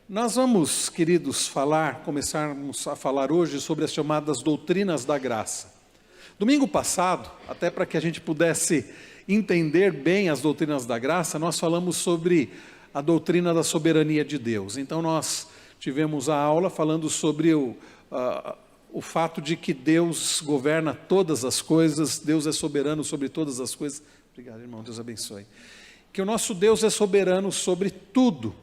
Nós vamos, queridos, começarmos a falar hoje sobre as chamadas doutrinas da graça. Domingo passado, até para que a gente pudesse entender bem as doutrinas da graça, nós falamos sobre a doutrina da soberania de Deus. Então nós tivemos a aula falando sobre o fato de que Deus governa todas as coisas, Deus é soberano sobre todas as coisas. Obrigado, irmão, Deus abençoe. Que o nosso Deus é soberano sobre tudo.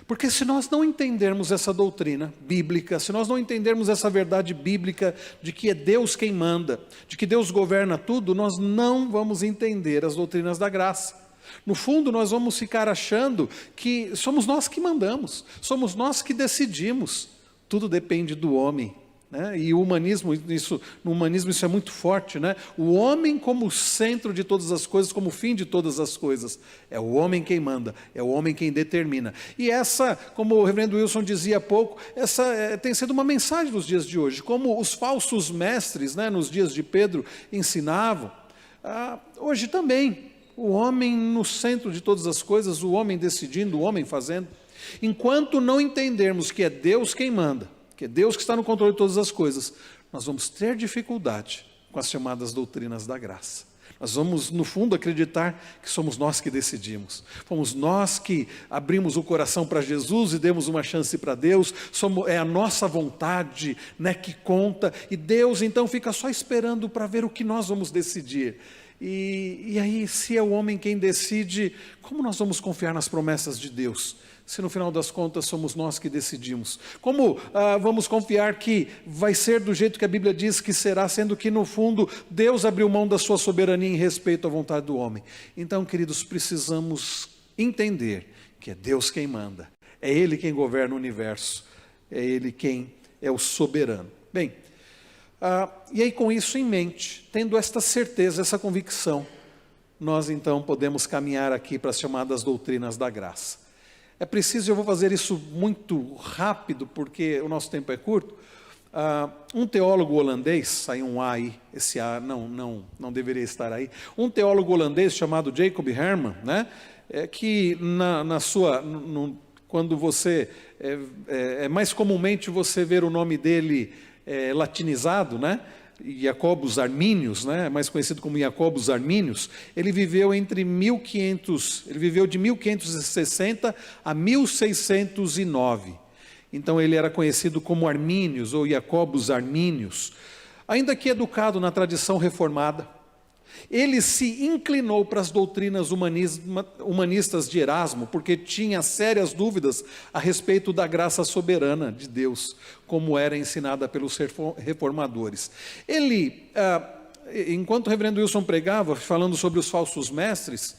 Porque se nós não entendermos essa doutrina bíblica, se nós não entendermos essa verdade bíblica de que é Deus quem manda, de que Deus governa tudo, nós não vamos entender as doutrinas da graça. No fundo, nós vamos ficar achando que somos nós que mandamos, somos nós que decidimos. Tudo depende do homem. Né? E no humanismo isso é muito forte, né? O homem como centro de todas as coisas, como fim de todas as coisas. É o homem quem manda, é o homem quem determina. E essa, como o reverendo Wilson dizia há pouco, essa tem sido uma mensagem nos dias de hoje. Como os falsos mestres, né, nos dias de Pedro, ensinavam, hoje também, o homem no centro de todas as coisas, o homem decidindo, o homem fazendo. Enquanto não entendermos que é Deus quem manda, que é Deus que está no controle de todas as coisas, nós vamos ter dificuldade com as chamadas doutrinas da graça. Nós vamos, no fundo, acreditar que somos nós que decidimos. Fomos nós que abrimos o coração para Jesus e demos uma chance para Deus. É a nossa vontade, né, que conta. E Deus, então, fica só esperando para ver o que nós vamos decidir. E aí, se é o homem quem decide, como nós vamos confiar nas promessas de Deus? Se no final das contas somos nós que decidimos. Como vamos confiar que vai ser do jeito que a Bíblia diz que será, sendo que no fundo Deus abriu mão da sua soberania em respeito à vontade do homem? Então, queridos, precisamos entender que é Deus quem manda, é Ele quem governa o universo, é Ele quem é o soberano. Bem, e aí com isso em mente, tendo esta certeza, essa convicção, nós então podemos caminhar aqui para as chamadas doutrinas da graça. É preciso, eu vou fazer isso muito rápido, porque o nosso tempo é curto. Um teólogo holandês, saiu um A aí, esse A não deveria estar aí. Um teólogo holandês chamado Jacob Herman, né, que quando você, mais comumente você ver o nome dele latinizado, né? Jacobus Arminius, né, mais conhecido como Jacobus Arminius, ele viveu de 1560 a 1609. Então ele era conhecido como Arminius ou Jacobus Arminius. Ainda que educado na tradição reformada, ele se inclinou para as doutrinas humanistas de Erasmo, porque tinha sérias dúvidas a respeito da graça soberana de Deus, como era ensinada pelos reformadores. Ele, enquanto o reverendo Wilson pregava, falando sobre os falsos mestres,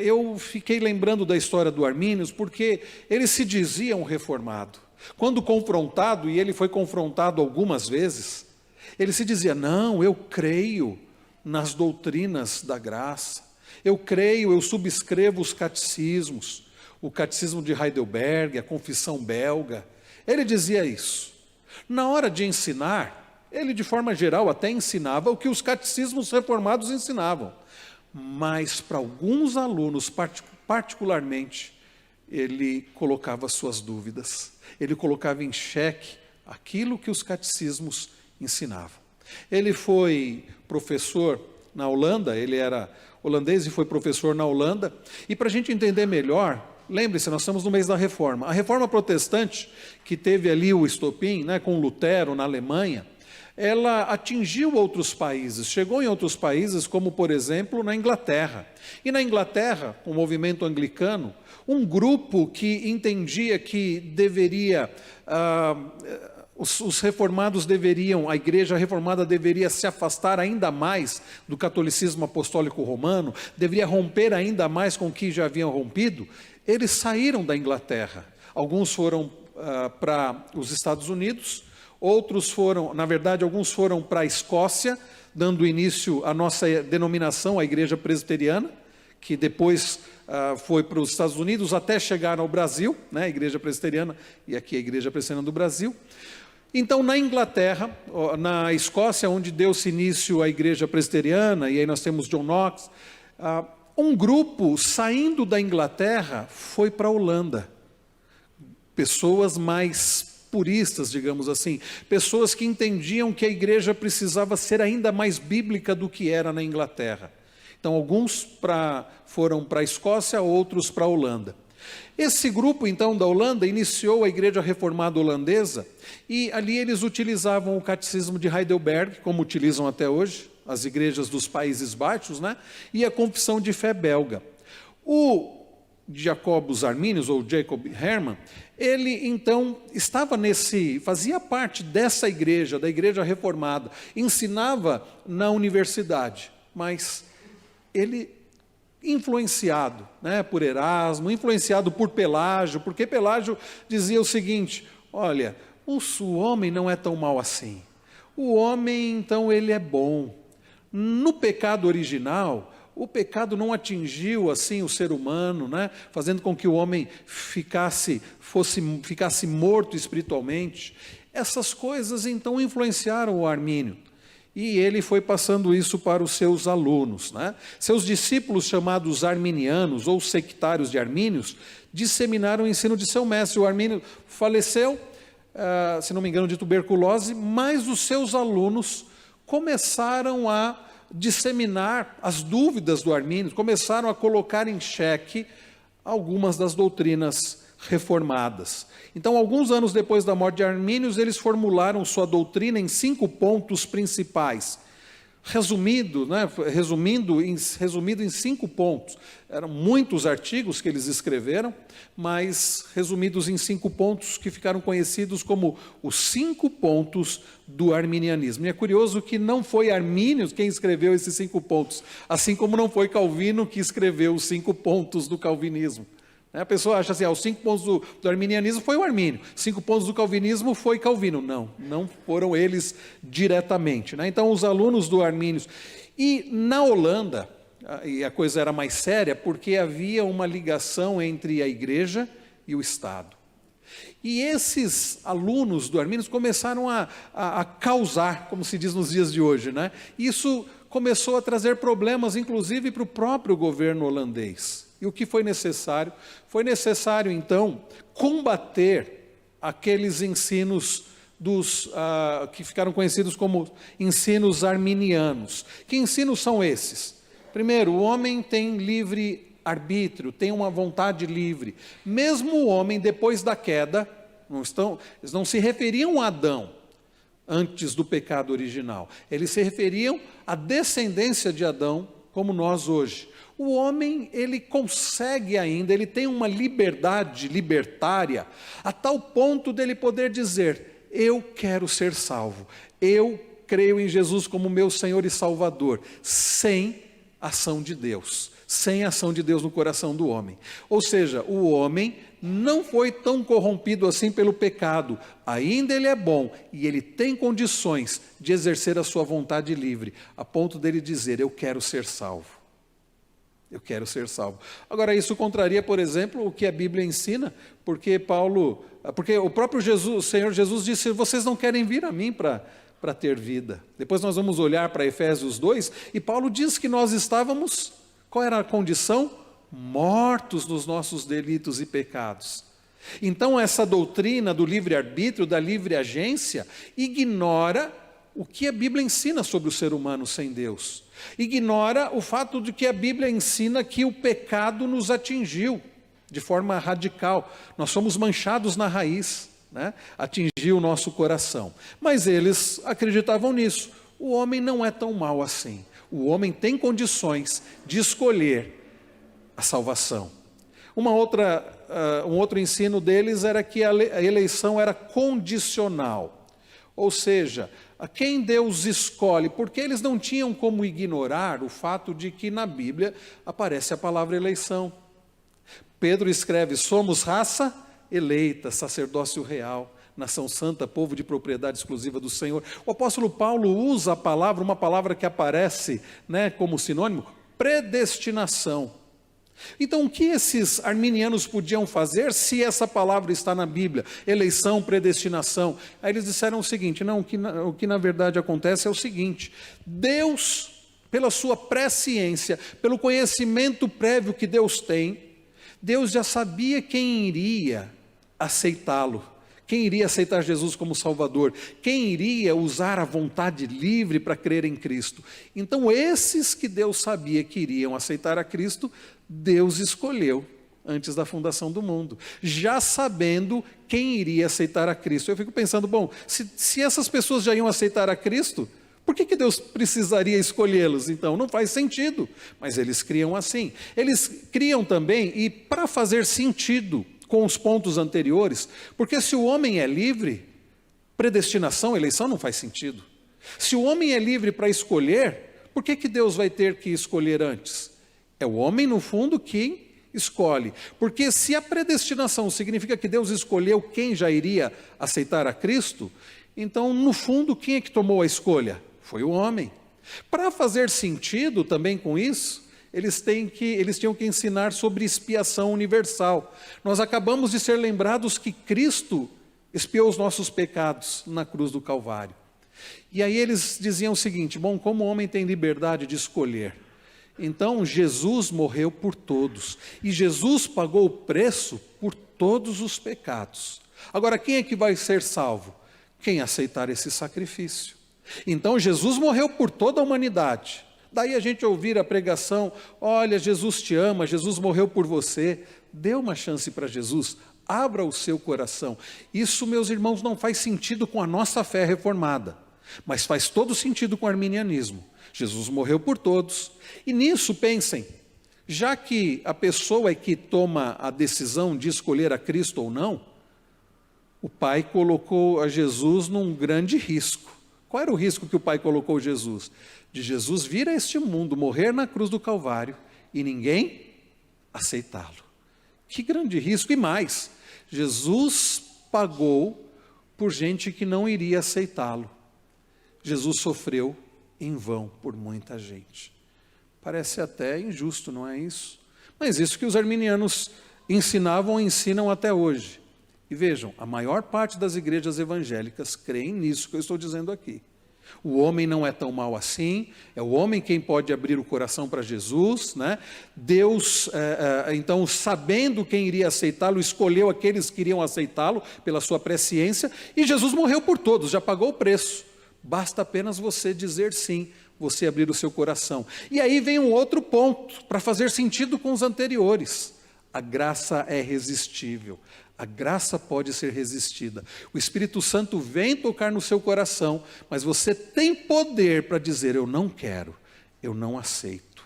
eu fiquei lembrando da história do Arminius, porque ele se dizia um reformado. Quando confrontado, e ele foi confrontado algumas vezes, ele se dizia: não, eu creio nas doutrinas da graça, eu creio, eu subscrevo os catecismos, o catecismo de Heidelberg, a confissão belga. Ele dizia isso. Na hora de ensinar, ele de forma geral até ensinava o que os catecismos reformados ensinavam, mas para alguns alunos particularmente, ele colocava suas dúvidas, ele colocava em xeque aquilo que os catecismos ensinavam. Ele foi professor na Holanda, ele era holandês e foi professor na Holanda. E para a gente entender melhor, lembre-se, nós estamos no mês da Reforma. A Reforma Protestante, que teve ali o estopim, né, com Lutero na Alemanha, ela atingiu outros países, chegou em outros países, como por exemplo na Inglaterra. E na Inglaterra, com o movimento anglicano, um grupo que entendia que deveria... Os reformados a igreja reformada deveria se afastar ainda mais do catolicismo apostólico romano, deveria romper ainda mais com o que já haviam rompido. Eles saíram da Inglaterra. Alguns foram para os Estados Unidos, alguns foram para a Escócia, dando início à nossa denominação, a Igreja Presbiteriana, que depois foi para os Estados Unidos até chegar ao Brasil, né, a Igreja Presbiteriana, e aqui a Igreja Presbiteriana do Brasil. Então, na Inglaterra, na Escócia, onde deu-se início à Igreja Presbiteriana, e aí nós temos John Knox, um grupo saindo da Inglaterra foi para a Holanda. pessoas mais puristas, digamos assim, pessoas que entendiam que a igreja precisava ser ainda mais bíblica do que era na Inglaterra. Então, alguns foram para a Escócia, outros para a Holanda. Esse grupo, então, da Holanda, iniciou a Igreja Reformada Holandesa, e ali eles utilizavam o Catecismo de Heidelberg, como utilizam até hoje, as igrejas dos Países Baixos, né? E a Confissão de Fé belga. O Jacobus Arminius, ou Jacob Herman, ele então fazia parte dessa igreja, da Igreja Reformada, ensinava na universidade, mas ele, influenciado, né, por Erasmo, influenciado por Pelágio, porque Pelágio dizia o seguinte: olha, o homem não é tão mau assim, o homem então ele é bom. No pecado original, o pecado não atingiu assim o ser humano, né, fazendo com que o homem ficasse morto espiritualmente. Essas coisas então influenciaram o Armínio. E ele foi passando isso para os seus alunos, né? Seus discípulos, chamados arminianos ou sectários de Armínios, disseminaram o ensino de seu mestre. O Armínio faleceu, se não me engano, de tuberculose, mas os seus alunos começaram a disseminar as dúvidas do Armínio, começaram a colocar em xeque algumas das doutrinas reformadas. Então, alguns anos depois da morte de Armínios, eles formularam sua doutrina em 5 pontos principais. Resumido em 5 pontos. Eram muitos artigos que eles escreveram, mas resumidos em 5 pontos que ficaram conhecidos como os 5 pontos do arminianismo. E é curioso que não foi Armínios quem escreveu esses 5 pontos, assim como não foi Calvino que escreveu os 5 pontos do calvinismo. A pessoa acha assim, os 5 pontos do arminianismo foi o Armínio, 5 pontos do calvinismo foi Calvino. Não foram eles diretamente, né? Então, os alunos do Armínios. E na Holanda, e a coisa era mais séria, porque havia uma ligação entre a igreja e o Estado. E esses alunos do Armínios começaram a causar, como se diz nos dias de hoje, né? Isso começou a trazer problemas, inclusive, para o próprio governo holandês. E o que foi necessário? Foi necessário, então, combater aqueles ensinos que ficaram conhecidos como ensinos arminianos. Que ensinos são esses? Primeiro, o homem tem livre arbítrio, tem uma vontade livre. Mesmo o homem, depois da queda, eles não se referiam a Adão antes do pecado original. Eles se referiam à descendência de Adão, como nós hoje. O homem, ele consegue ainda, ele tem uma liberdade libertária, a tal ponto dele poder dizer: eu quero ser salvo, eu creio em Jesus como meu Senhor e Salvador, sem ação de Deus, sem ação de Deus no coração do homem. Ou seja, o homem não foi tão corrompido assim pelo pecado, ainda ele é bom, e ele tem condições de exercer a sua vontade livre, a ponto dele dizer: eu quero ser salvo. Eu quero ser salvo. Agora, isso contraria, por exemplo, o que a Bíblia ensina, porque o próprio Jesus, o Senhor Jesus disse: vocês não querem vir a mim para ter vida. Depois nós vamos olhar para Efésios 2, e Paulo diz que nós estávamos, qual era a condição? Mortos nos nossos delitos e pecados. Então, essa doutrina do livre-arbítrio, da livre agência, ignora o que a Bíblia ensina sobre o ser humano sem Deus. Ignora o fato de que a Bíblia ensina que o pecado nos atingiu de forma radical. Nós somos manchados na raiz, né? Atingiu o nosso coração. Mas eles acreditavam nisso. O homem não é tão mau assim. O homem tem condições de escolher a salvação. Um outro ensino deles era que a eleição era condicional. Ou seja, a quem Deus escolhe, porque eles não tinham como ignorar o fato de que na Bíblia aparece a palavra eleição. Pedro escreve: somos raça eleita, sacerdócio real, nação santa, povo de propriedade exclusiva do Senhor. O apóstolo Paulo usa uma palavra que aparece, né, como sinônimo: predestinação. Então, o que esses arminianos podiam fazer se essa palavra está na Bíblia? Eleição, predestinação. Aí eles disseram o seguinte: não, o que na verdade acontece é o seguinte: Deus, pela sua presciência, pelo conhecimento prévio que Deus tem, Deus já sabia quem iria aceitá-lo? Quem iria aceitar Jesus como Salvador? Quem iria usar a vontade livre para crer em Cristo? Então, esses que Deus sabia que iriam aceitar a Cristo, Deus escolheu antes da fundação do mundo, já sabendo quem iria aceitar a Cristo. Eu fico pensando, bom, se essas pessoas já iam aceitar a Cristo, por que Deus precisaria escolhê-los? Então, não faz sentido, mas eles criam assim. Eles criam também, e para fazer sentido com os pontos anteriores, porque se o homem é livre, predestinação, eleição não faz sentido. Se o homem é livre para escolher, por que Deus vai ter que escolher antes? É o homem, no fundo, que escolhe. Porque se a predestinação significa que Deus escolheu quem já iria aceitar a Cristo, então, no fundo, quem é que tomou a escolha? Foi o homem. Para fazer sentido também com isso, eles tinham que ensinar sobre expiação universal. Nós acabamos de ser lembrados que Cristo expiou os nossos pecados na cruz do Calvário. E aí eles diziam o seguinte, bom, como o homem tem liberdade de escolher, então Jesus morreu por todos, e Jesus pagou o preço por todos os pecados. Agora, quem é que vai ser salvo? Quem aceitar esse sacrifício. Então Jesus morreu por toda a humanidade. Daí a gente ouvir a pregação, olha, Jesus te ama, Jesus morreu por você. Dê uma chance para Jesus, abra o seu coração. Isso, meus irmãos, não faz sentido com a nossa fé reformada, mas faz todo sentido com o arminianismo. Jesus morreu por todos. E nisso, pensem, já que a pessoa é que toma a decisão de escolher a Cristo ou não, o Pai colocou a Jesus num grande risco. Qual era o risco que o Pai colocou Jesus? De Jesus vir a este mundo, morrer na cruz do Calvário e ninguém aceitá-lo. Que grande risco! E mais, Jesus pagou por gente que não iria aceitá-lo. Jesus sofreu em vão por muita gente. Parece até injusto, não é isso? Mas isso que os arminianos ensinavam e ensinam até hoje. E vejam, a maior parte das igrejas evangélicas creem nisso que eu estou dizendo aqui. O homem não é tão mau assim, é o homem quem pode abrir o coração para Jesus, né? Deus, então, sabendo quem iria aceitá-lo, escolheu aqueles que iriam aceitá-lo pela sua presciência, e Jesus morreu por todos, já pagou o preço. Basta apenas você dizer sim, você abrir o seu coração. E aí vem um outro ponto, para fazer sentido com os anteriores. A graça é irresistível. A graça pode ser resistida. O Espírito Santo vem tocar no seu coração, mas você tem poder para dizer, eu não quero, eu não aceito.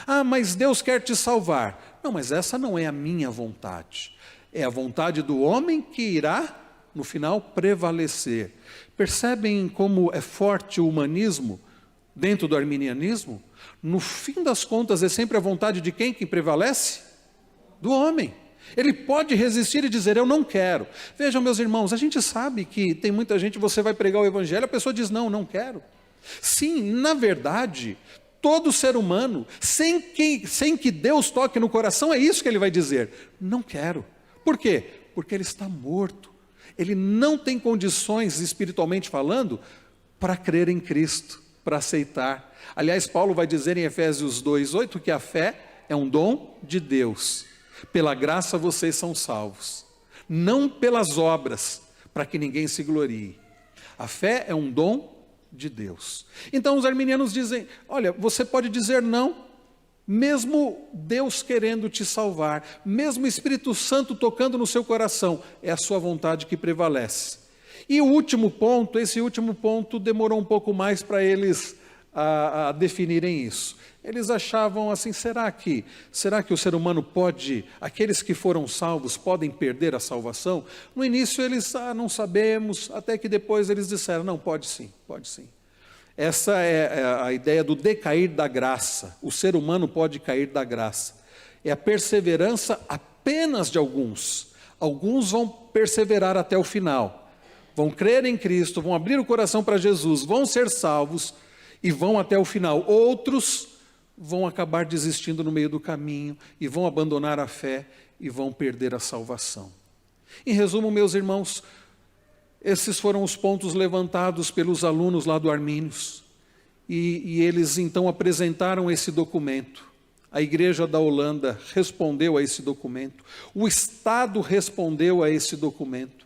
Ah, mas Deus quer te salvar. Não, mas essa não é a minha vontade. É a vontade do homem que irá, no final, prevalecer. Percebem como é forte o humanismo dentro do arminianismo? No fim das contas, é sempre a vontade de quem que prevalece? Do homem. Ele pode resistir e dizer, eu não quero. Vejam, meus irmãos, a gente sabe que tem muita gente, você vai pregar o evangelho, a pessoa diz, não, não quero. Sim, na verdade, todo ser humano, sem que Deus toque no coração, é isso que ele vai dizer, não quero. Por quê? Porque ele está morto. Ele não tem condições, espiritualmente falando, para crer em Cristo, para aceitar. Aliás, Paulo vai dizer em Efésios 2:8 que a fé é um dom de Deus. Pela graça vocês são salvos, não pelas obras, para que ninguém se glorie. A fé é um dom de Deus. Então os arminianos dizem, olha, você pode dizer não, mesmo Deus querendo te salvar, mesmo o Espírito Santo tocando no seu coração, é a sua vontade que prevalece. E o último ponto, esse último ponto demorou um pouco mais para eles a definirem isso. Eles achavam assim, será que o ser humano pode, aqueles que foram salvos podem perder a salvação? No início eles, não sabemos, até que depois eles disseram, não, pode sim, pode sim. Essa é a ideia do decair da graça. O ser humano pode cair da graça. É a perseverança apenas de alguns. Alguns vão perseverar até o final. Vão crer em Cristo, vão abrir o coração para Jesus, vão ser salvos e vão até o final. Outros vão acabar desistindo no meio do caminho e vão abandonar a fé e vão perder a salvação. Em resumo, meus irmãos, esses foram os pontos levantados pelos alunos lá do Armínios. E eles então apresentaram esse documento, A igreja da Holanda respondeu a esse documento. O Estado respondeu a esse documento.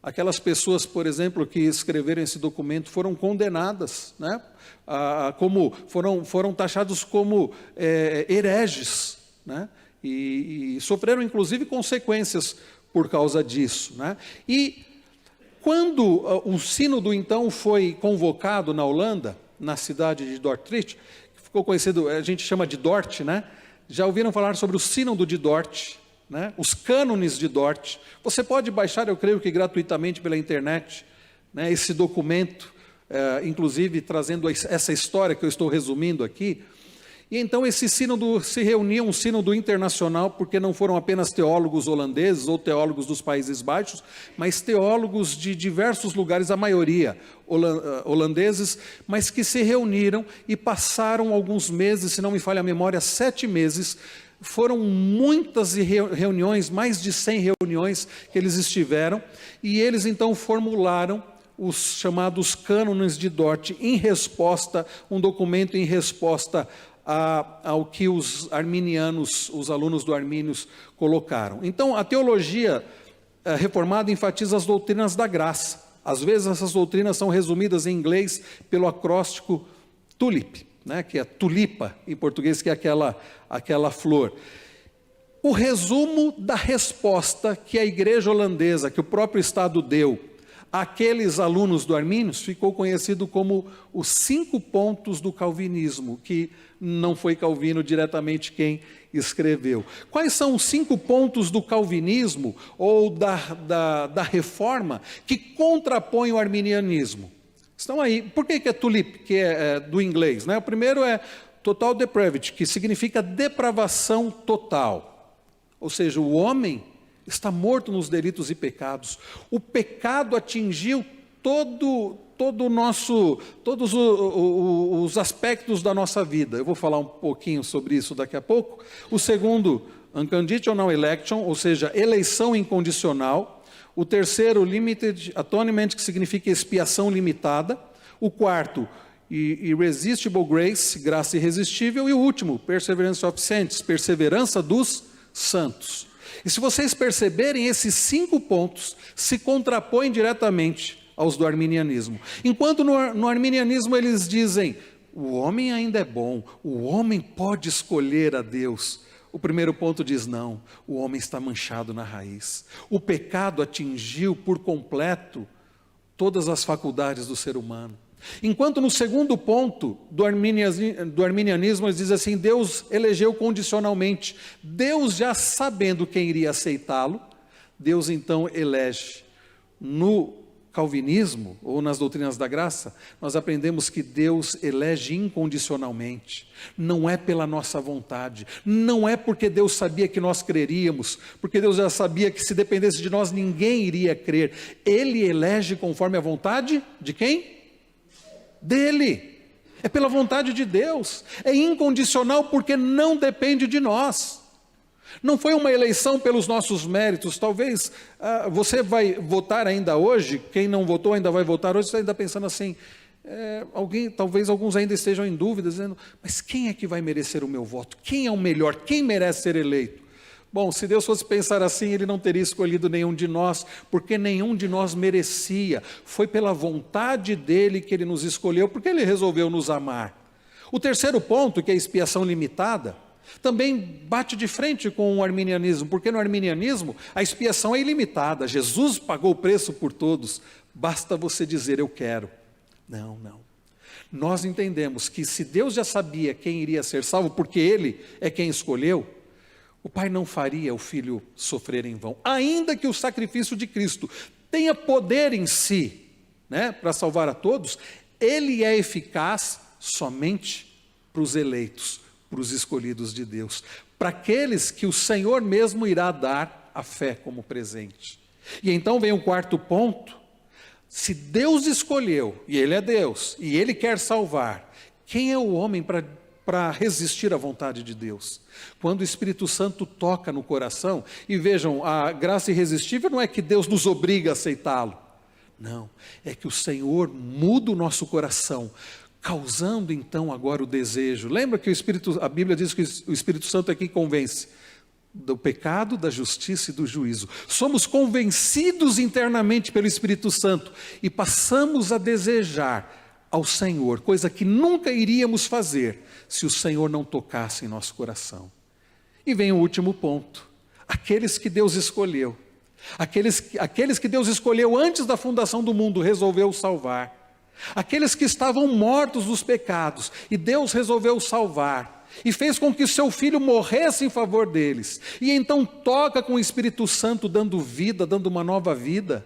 Aquelas pessoas, por exemplo, que escreveram esse documento foram condenadas, né? Foram taxados como hereges, né? E sofreram, inclusive, consequências por causa disso, né? E quando o sínodo, então, foi convocado na Holanda, na cidade de Dordrecht, que ficou conhecido, a gente chama de Dort, né? Já ouviram falar sobre o sínodo de Dort, né? Os cânones de Dort. Você pode baixar, eu creio que gratuitamente pela internet, né, esse documento, inclusive trazendo essa história que eu estou resumindo aqui. E então esse sínodo se reunia, um sínodo internacional, porque não foram apenas teólogos holandeses ou teólogos dos Países Baixos, mas teólogos de diversos lugares, a maioria holandeses, mas que se reuniram e passaram alguns meses, se não me falha a memória, 7 meses. Foram muitas reuniões, mais de 100 reuniões que eles estiveram, e eles então formularam os chamados cânones de Dort, em resposta, um documento em resposta ao que os arminianos, os alunos do Armínios colocaram. Então, a teologia reformada enfatiza as doutrinas da graça. Às vezes essas doutrinas são resumidas em inglês pelo acróstico TULIP, né, que é tulipa em português, que é aquela flor. O resumo da resposta que a igreja holandesa, que o próprio Estado deu àqueles alunos do Armínios, ficou conhecido como os 5 pontos do calvinismo, que não foi Calvino diretamente quem escreveu. Quais são os 5 pontos do calvinismo ou da reforma que contrapõem o arminianismo? Estão aí. Por que é tulip, que é do inglês, né? O primeiro é total depravity, que significa depravação total. Ou seja, o homem está morto nos delitos e pecados. O pecado atingiu todos os aspectos da nossa vida. Eu vou falar um pouquinho sobre isso daqui a pouco. O segundo, unconditional election, ou seja, eleição incondicional. O terceiro, limited atonement, que significa expiação limitada. O quarto, irresistible grace, graça irresistível. E o último, perseverance of saints, perseverança dos santos. E se vocês perceberem, esses 5 pontos se contrapõem diretamente aos do arminianismo. Enquanto no arminianismo eles dizem, o homem ainda é bom, o homem pode escolher a Deus. O primeiro ponto diz, não, o homem está manchado na raiz. O pecado atingiu por completo todas as faculdades do ser humano. Enquanto no segundo ponto do arminianismo, eles dizem assim, Deus elegeu condicionalmente. Deus, já sabendo quem iria aceitá-lo, Deus então elege. No calvinismo, ou nas doutrinas da graça, nós aprendemos que Deus elege incondicionalmente. Não é pela nossa vontade, não é porque Deus sabia que nós creríamos, porque Deus já sabia que se dependesse de nós, ninguém iria crer. Ele elege conforme a vontade de quem? Dele. É pela vontade de Deus. É incondicional porque não depende de nós. Não foi uma eleição pelos nossos méritos. Talvez você vai votar ainda hoje, quem não votou ainda vai votar hoje, você ainda pensando assim, talvez alguns ainda estejam em dúvida, dizendo, mas quem é que vai merecer o meu voto? Quem é o melhor? Quem merece ser eleito? Bom, se Deus fosse pensar assim, Ele não teria escolhido nenhum de nós, porque nenhum de nós merecia. Foi pela vontade dEle que Ele nos escolheu, porque Ele resolveu nos amar. O terceiro ponto, que é a expiação limitada, também bate de frente com o arminianismo, porque no arminianismo a expiação é ilimitada. Jesus pagou o preço por todos, basta você dizer eu quero. Não. Nós entendemos que se Deus já sabia quem iria ser salvo, porque Ele é quem escolheu, o Pai não faria o Filho sofrer em vão, ainda que o sacrifício de Cristo tenha poder em si, né, para salvar a todos. Ele é eficaz somente para os eleitos, para os escolhidos de Deus, para aqueles que o Senhor mesmo irá dar a fé como presente. E então vem o quarto ponto, se Deus escolheu, e Ele é Deus, e Ele quer salvar, quem é o homem para resistir à vontade de Deus? Quando o Espírito Santo toca no coração, e vejam, a graça irresistível não é que Deus nos obriga a aceitá-lo, não, é que o Senhor muda o nosso coração, causando então agora o desejo. Lembra que a Bíblia diz que o Espírito Santo é quem convence do pecado, da justiça e do juízo. Somos convencidos internamente pelo Espírito Santo e passamos a desejar ao Senhor, coisa que nunca iríamos fazer se o Senhor não tocasse em nosso coração. E vem o último ponto: aqueles que Deus escolheu, aqueles que Deus escolheu antes da fundação do mundo, resolveu salvar. Aqueles que estavam mortos nos pecados, e Deus resolveu salvar, e fez com que o seu Filho morresse em favor deles, e então toca com o Espírito Santo, dando vida, dando uma nova vida.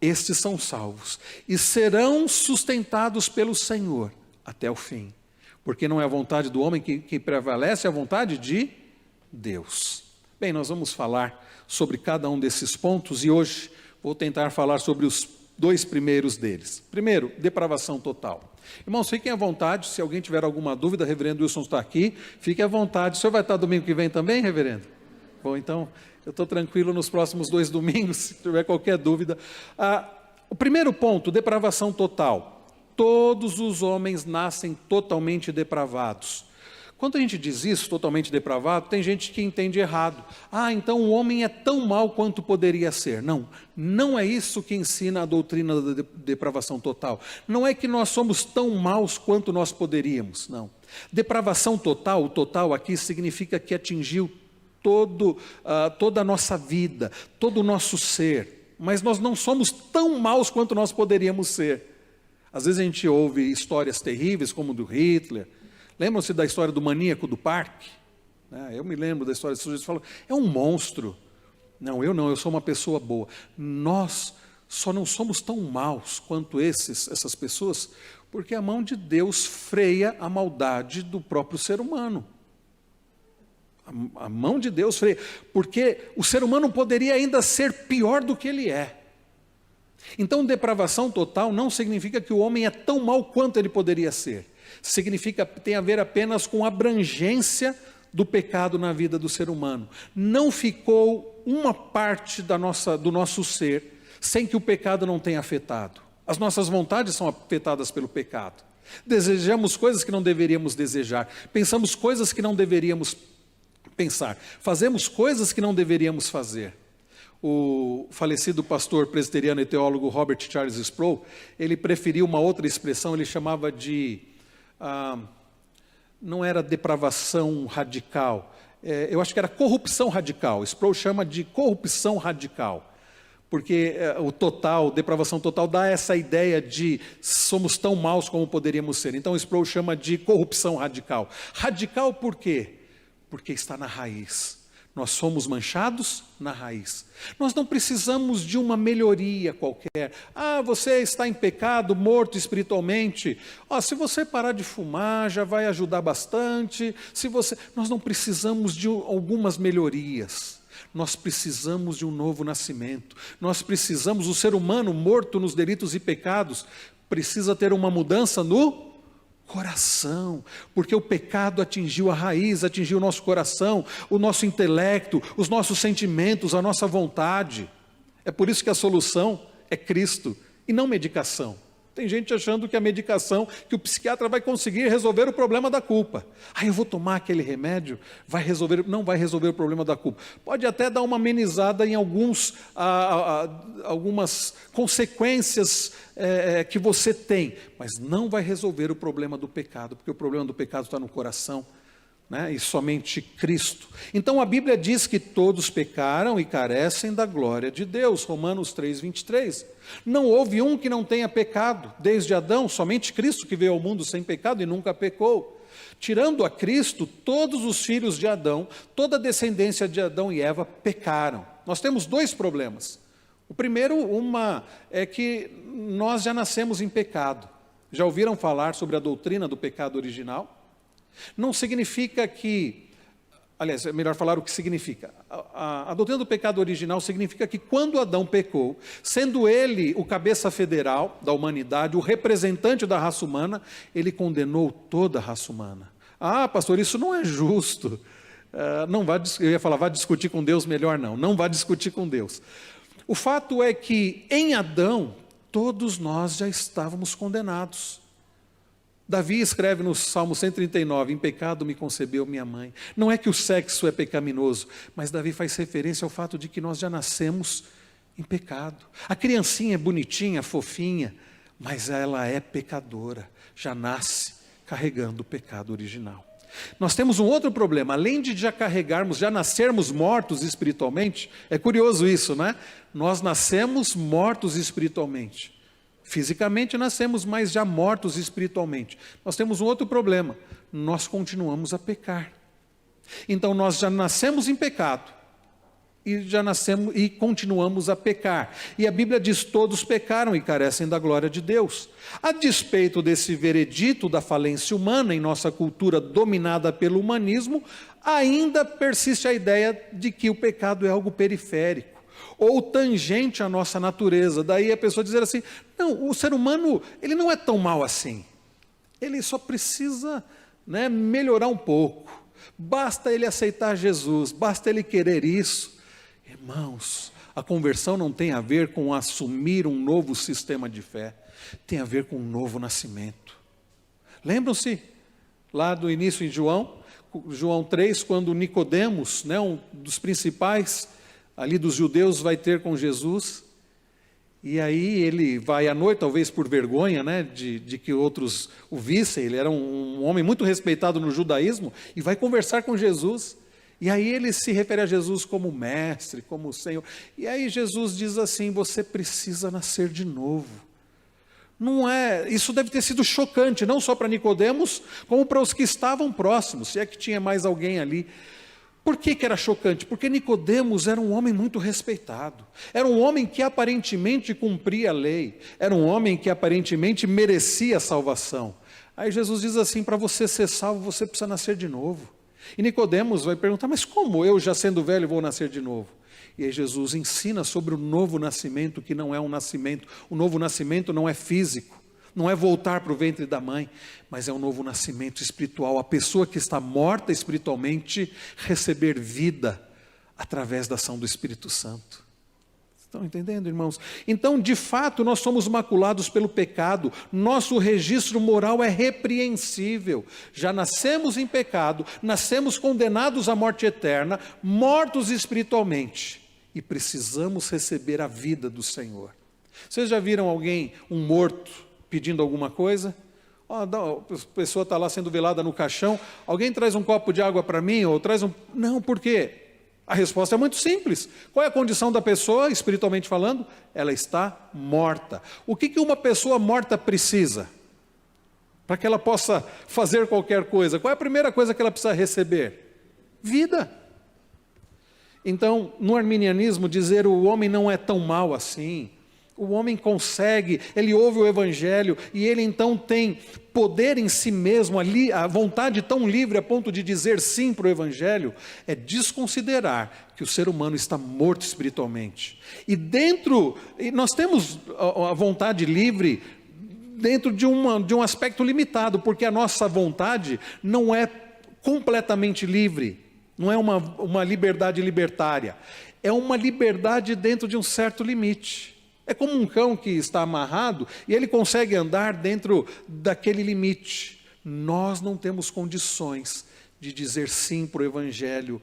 Estes são salvos, e serão sustentados pelo Senhor até o fim, porque não é a vontade do homem que prevalece, é a vontade de Deus. Bem, nós vamos falar sobre cada um desses pontos, e hoje vou tentar falar sobre os 2 primeiros deles. Primeiro, depravação total. Irmãos, fiquem à vontade, se alguém tiver alguma dúvida, reverendo Wilson está aqui, fique à vontade. O senhor vai estar domingo que vem também, reverendo? Bom, então, eu estou tranquilo nos próximos 2 domingos, se tiver qualquer dúvida. O primeiro ponto, depravação total. Todos os homens nascem totalmente depravados. Quando a gente diz isso, totalmente depravado, tem gente que entende errado. Então o homem é tão mau quanto poderia ser. Não, não é isso que ensina a doutrina da depravação total. Não é que nós somos tão maus quanto nós poderíamos, não. Depravação total, o total aqui significa que atingiu toda a nossa vida, todo o nosso ser. Mas nós não somos tão maus quanto nós poderíamos ser. Às vezes a gente ouve histórias terríveis, como do Hitler. Lembram-se da história do maníaco do parque? Eu me lembro da história, vocês falam, é um monstro. Não, eu sou uma pessoa boa. Nós só não somos tão maus quanto essas pessoas, porque a mão de Deus freia a maldade do próprio ser humano. A mão de Deus freia, porque o ser humano poderia ainda ser pior do que ele é. Então, depravação total não significa que o homem é tão mau quanto ele poderia ser. Tem a ver apenas com a abrangência do pecado na vida do ser humano. Não ficou uma parte do nosso ser sem que o pecado não tenha afetado. As nossas vontades são afetadas pelo pecado. Desejamos coisas que não deveríamos desejar. Pensamos coisas que não deveríamos pensar. Fazemos coisas que não deveríamos fazer. O falecido pastor presbiteriano e teólogo Robert Charles Sproul, ele preferiu uma outra expressão, ele chamava de... não era depravação radical, eu acho que era corrupção radical. Sproul chama de corrupção radical, porque o total, depravação total, dá essa ideia de somos tão maus como poderíamos ser. Então Sproul chama de corrupção radical. Radical por quê? Porque está na raiz. Nós somos manchados na raiz. Nós não precisamos de uma melhoria qualquer. Você está em pecado, morto espiritualmente. Se você parar de fumar, já vai ajudar bastante. Nós não precisamos de algumas melhorias. Nós precisamos de um novo nascimento. O ser humano morto nos delitos e pecados, precisa ter uma mudança no coração, porque o pecado atingiu a raiz, atingiu o nosso coração, o nosso intelecto, os nossos sentimentos, a nossa vontade. É por isso que a solução é Cristo e não medicação. Tem gente achando que a medicação, que o psiquiatra vai conseguir resolver o problema da culpa. Eu vou tomar aquele remédio, não vai resolver o problema da culpa. Pode até dar uma amenizada em algumas consequências que você tem, mas não vai resolver o problema do pecado, porque o problema do pecado está no coração, e somente Cristo. Então a Bíblia diz que todos pecaram e carecem da glória de Deus, Romanos 3:23. Não houve um que não tenha pecado, desde Adão, somente Cristo que veio ao mundo sem pecado e nunca pecou. Tirando a Cristo, todos os filhos de Adão, toda a descendência de Adão e Eva pecaram. Nós temos 2 problemas. O primeiro, é que nós já nascemos em pecado. Já ouviram falar sobre a doutrina do pecado original? Não significa que, aliás, é melhor falar o que significa. A doutrina do pecado original significa que quando Adão pecou, sendo ele o cabeça federal da humanidade, o representante da raça humana, ele condenou toda a raça humana. Pastor, isso não é justo. Eu ia falar, vá discutir com Deus, melhor não vá discutir com Deus. O fato é que em Adão, todos nós já estávamos condenados. Davi escreve no Salmo 139, em pecado me concebeu minha mãe. Não é que o sexo é pecaminoso, mas Davi faz referência ao fato de que nós já nascemos em pecado. A criancinha é bonitinha, fofinha, mas ela é pecadora, já nasce carregando o pecado original. Nós temos um outro problema, além de já carregarmos, já nascermos mortos espiritualmente, é curioso isso, né? Nós nascemos mortos espiritualmente. Fisicamente nascemos, mas já mortos espiritualmente. Nós temos um outro problema, nós continuamos a pecar. Então nós já nascemos em pecado, e continuamos a pecar. E a Bíblia diz, todos pecaram e carecem da glória de Deus. A despeito desse veredito da falência humana em nossa cultura dominada pelo humanismo, ainda persiste a ideia de que o pecado é algo periférico, ou tangente à nossa natureza. Daí a pessoa dizer assim, não, o ser humano, ele não é tão mau assim. Ele só precisa, melhorar um pouco. Basta ele aceitar Jesus, basta ele querer isso. Irmãos, a conversão não tem a ver com assumir um novo sistema de fé, tem a ver com um novo nascimento. Lembram-se, lá do início em João 3, quando Nicodemos, um dos principais ali dos judeus, vai ter com Jesus, e aí ele vai à noite, talvez por vergonha, de que outros o vissem, ele era um homem muito respeitado no judaísmo, e vai conversar com Jesus. E aí ele se refere a Jesus como mestre, como Senhor. E aí Jesus diz assim, você precisa nascer de novo. Não é, isso deve ter sido chocante, não só para Nicodemos, como para os que estavam próximos, se é que tinha mais alguém ali. Por que era chocante? Porque Nicodemos era um homem muito respeitado. Era um homem que aparentemente cumpria a lei. Era um homem que aparentemente merecia a salvação. Aí Jesus diz assim, para você ser salvo, você precisa nascer de novo. E Nicodemos vai perguntar, mas como eu, já sendo velho, vou nascer de novo? E aí Jesus ensina sobre o novo nascimento, que não é um nascimento. O novo nascimento não é físico, não é voltar para o ventre da mãe, mas é um novo nascimento espiritual. A pessoa que está morta espiritualmente receber vida através da ação do Espírito Santo. Estão entendendo, irmãos? Então, de fato, nós somos maculados pelo pecado, nosso registro moral é repreensível, já nascemos em pecado, nascemos condenados à morte eterna, mortos espiritualmente, e precisamos receber a vida do Senhor. Vocês já viram alguém, um morto, pedindo alguma coisa? A pessoa está lá sendo velada no caixão, alguém traz um copo de água para mim, ou traz um... Não, por quê? A resposta é muito simples. Qual é a condição da pessoa, espiritualmente falando? Ela está morta. O que uma pessoa morta precisa? Para que ela possa fazer qualquer coisa. Qual é a primeira coisa que ela precisa receber? Vida. Então, no arminianismo, dizer o homem não é tão mau assim. O homem consegue, ele ouve o Evangelho e ele então tem poder em si mesmo, a vontade tão livre a ponto de dizer sim para o Evangelho, é desconsiderar que o ser humano está morto espiritualmente. E nós temos a vontade livre dentro de um aspecto limitado, porque a nossa vontade não é completamente livre, não é uma liberdade libertária, é uma liberdade dentro de um certo limite. É como um cão que está amarrado e ele consegue andar dentro daquele limite. Nós não temos condições de dizer sim para o Evangelho,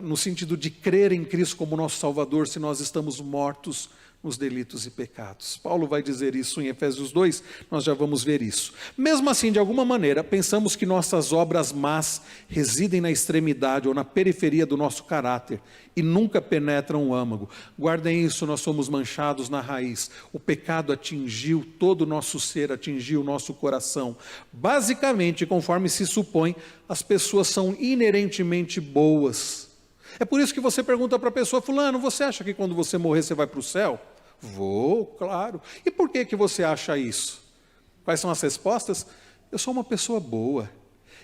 no sentido de crer em Cristo como nosso Salvador, se nós estamos mortos nos delitos e pecados. Paulo vai dizer isso em Efésios 2, nós já vamos ver isso. Mesmo assim, de alguma maneira, pensamos que nossas obras más residem na extremidade ou na periferia do nosso caráter e nunca penetram o âmago. Guardem isso, nós somos manchados na raiz. O pecado atingiu todo o nosso ser, atingiu o nosso coração. Basicamente, conforme se supõe, as pessoas são inerentemente boas. É por isso que você pergunta para a pessoa, fulano, você acha que quando você morrer você vai para o céu? Vou, claro. E por que você acha isso? Quais são as respostas? Eu sou uma pessoa boa,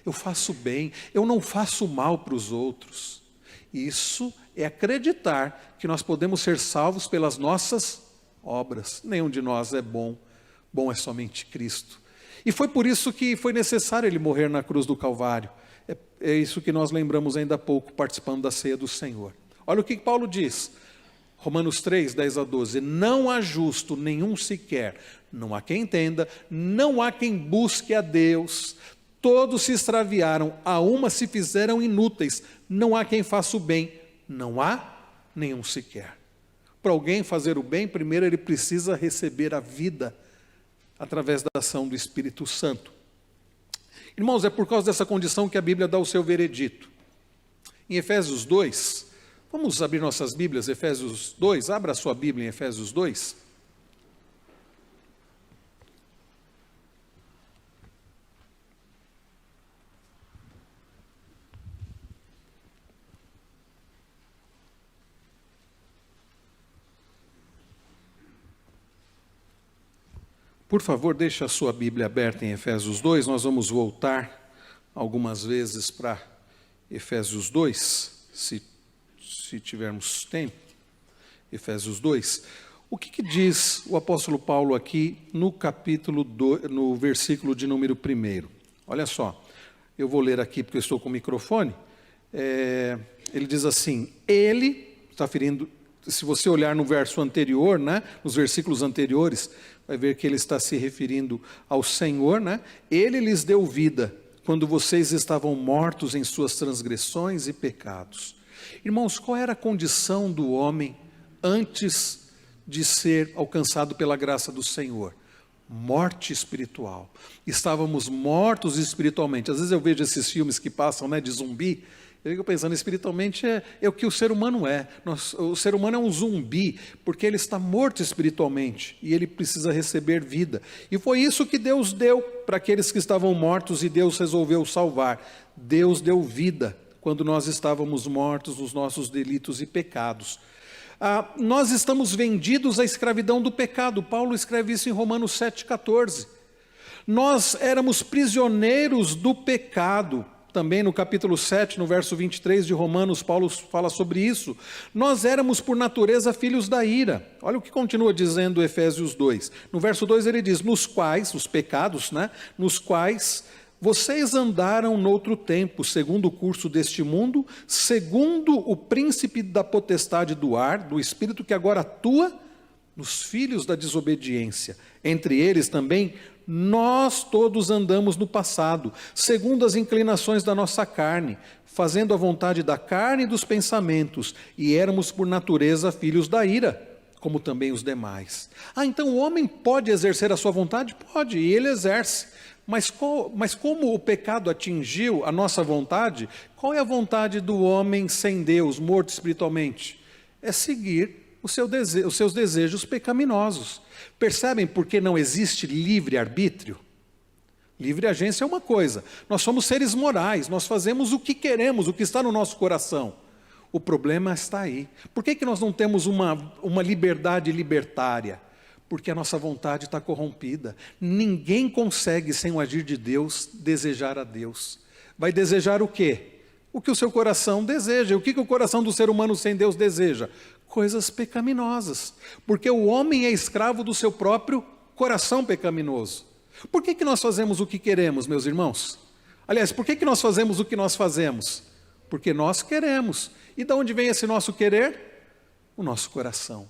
eu faço bem, eu não faço mal para os outros. Isso é acreditar que nós podemos ser salvos pelas nossas obras. Nenhum de nós é bom, bom é somente Cristo. E foi por isso que foi necessário ele morrer na cruz do Calvário. É isso que nós lembramos ainda há pouco, participando da ceia do Senhor. Olha o que Paulo diz. Romanos 3, 10 a 12. Não há justo nenhum sequer, não há quem entenda, não há quem busque a Deus. Todos se extraviaram, a uma se fizeram inúteis, não há quem faça o bem, não há nenhum sequer. Para alguém fazer o bem, primeiro ele precisa receber a vida através da ação do Espírito Santo. Irmãos, é por causa dessa condição que a Bíblia dá o seu veredito. Em Efésios 2, vamos abrir nossas Bíblias, Efésios 2, abra a sua Bíblia em Efésios 2. Por favor, deixe a sua Bíblia aberta em Efésios 2, nós vamos voltar algumas vezes para Efésios 2, se tivermos tempo. Efésios 2. O que diz o apóstolo Paulo aqui no capítulo 2, no versículo de número 1? Olha só, eu vou ler aqui porque eu estou com o microfone. Ele diz assim, ele, está referindo, se você olhar no verso anterior, né, nos versículos anteriores, vai ver que ele está se referindo ao Senhor, né? Ele lhes deu vida quando vocês estavam mortos em suas transgressões e pecados. Irmãos, qual era a condição do homem antes de ser alcançado pela graça do Senhor? Morte espiritual. Estávamos mortos espiritualmente. Às vezes eu vejo esses filmes que passam, né, de zumbi. Eu fico pensando, espiritualmente é o que o ser humano é. O ser humano é um zumbi, porque ele está morto espiritualmente e ele precisa receber vida. E foi isso que Deus deu para aqueles que estavam mortos e Deus resolveu salvar. Deus deu vida quando nós estávamos mortos nos nossos delitos e pecados. Nós estamos vendidos à escravidão do pecado. Paulo escreve isso em Romanos 7,14. Nós éramos prisioneiros do pecado. Também no capítulo 7, no verso 23 de Romanos, Paulo fala sobre isso. Nós éramos por natureza filhos da ira. Olha o que continua dizendo Efésios 2. No verso 2 ele diz, nos quais, os pecados, né? Nos quais vocês andaram noutro tempo, segundo o curso deste mundo, segundo o príncipe da potestade do ar, do espírito que agora atua nos filhos da desobediência. Entre eles também nós todos andamos no passado, segundo as inclinações da nossa carne, fazendo a vontade da carne e dos pensamentos, e éramos por natureza filhos da ira, como também os demais. Então o homem pode exercer a sua vontade? Pode, e ele exerce. Mas como o pecado atingiu a nossa vontade, qual é a vontade do homem sem Deus, morto espiritualmente? É seguir os seus desejos pecaminosos. Percebem por que não existe livre-arbítrio? Livre agência é uma coisa. Nós somos seres morais, nós fazemos o que queremos, o que está no nosso coração. O problema está aí. Por que nós não temos uma liberdade libertária? Porque a nossa vontade está corrompida. Ninguém consegue, sem o agir de Deus, desejar a Deus. Vai desejar o quê? O que o seu coração deseja. O que o coração do ser humano sem Deus deseja? Coisas pecaminosas, porque o homem é escravo do seu próprio coração pecaminoso. Por que nós fazemos o que queremos, meus irmãos? Aliás, por que nós fazemos o que nós fazemos? Porque nós queremos. E de onde vem esse nosso querer? O nosso coração.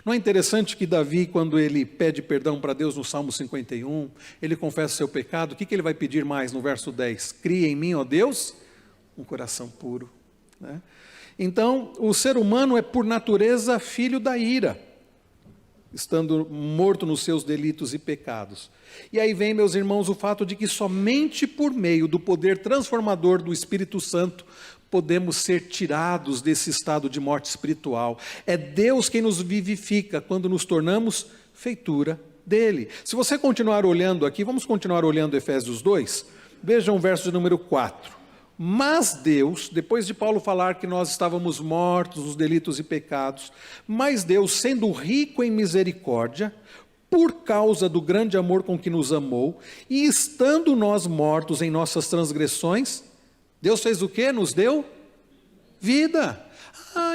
Não é interessante que Davi, quando ele pede perdão para Deus no Salmo 51, ele confessa o seu pecado, o que ele vai pedir mais no verso 10? Cria em mim, ó Deus, um coração puro, né? Então, o ser humano é por natureza filho da ira, estando morto nos seus delitos e pecados. E aí vem, meus irmãos, o fato de que somente por meio do poder transformador do Espírito Santo podemos ser tirados desse estado de morte espiritual. É Deus quem nos vivifica quando nos tornamos feitura dele. Se você continuar olhando aqui, vamos continuar olhando Efésios 2, vejam o verso de número 4. Mas Deus, depois de Paulo falar que nós estávamos mortos nos delitos e pecados, mas Deus, sendo rico em misericórdia, por causa do grande amor com que nos amou, e estando nós mortos em nossas transgressões, Deus fez o quê? Nos deu vida.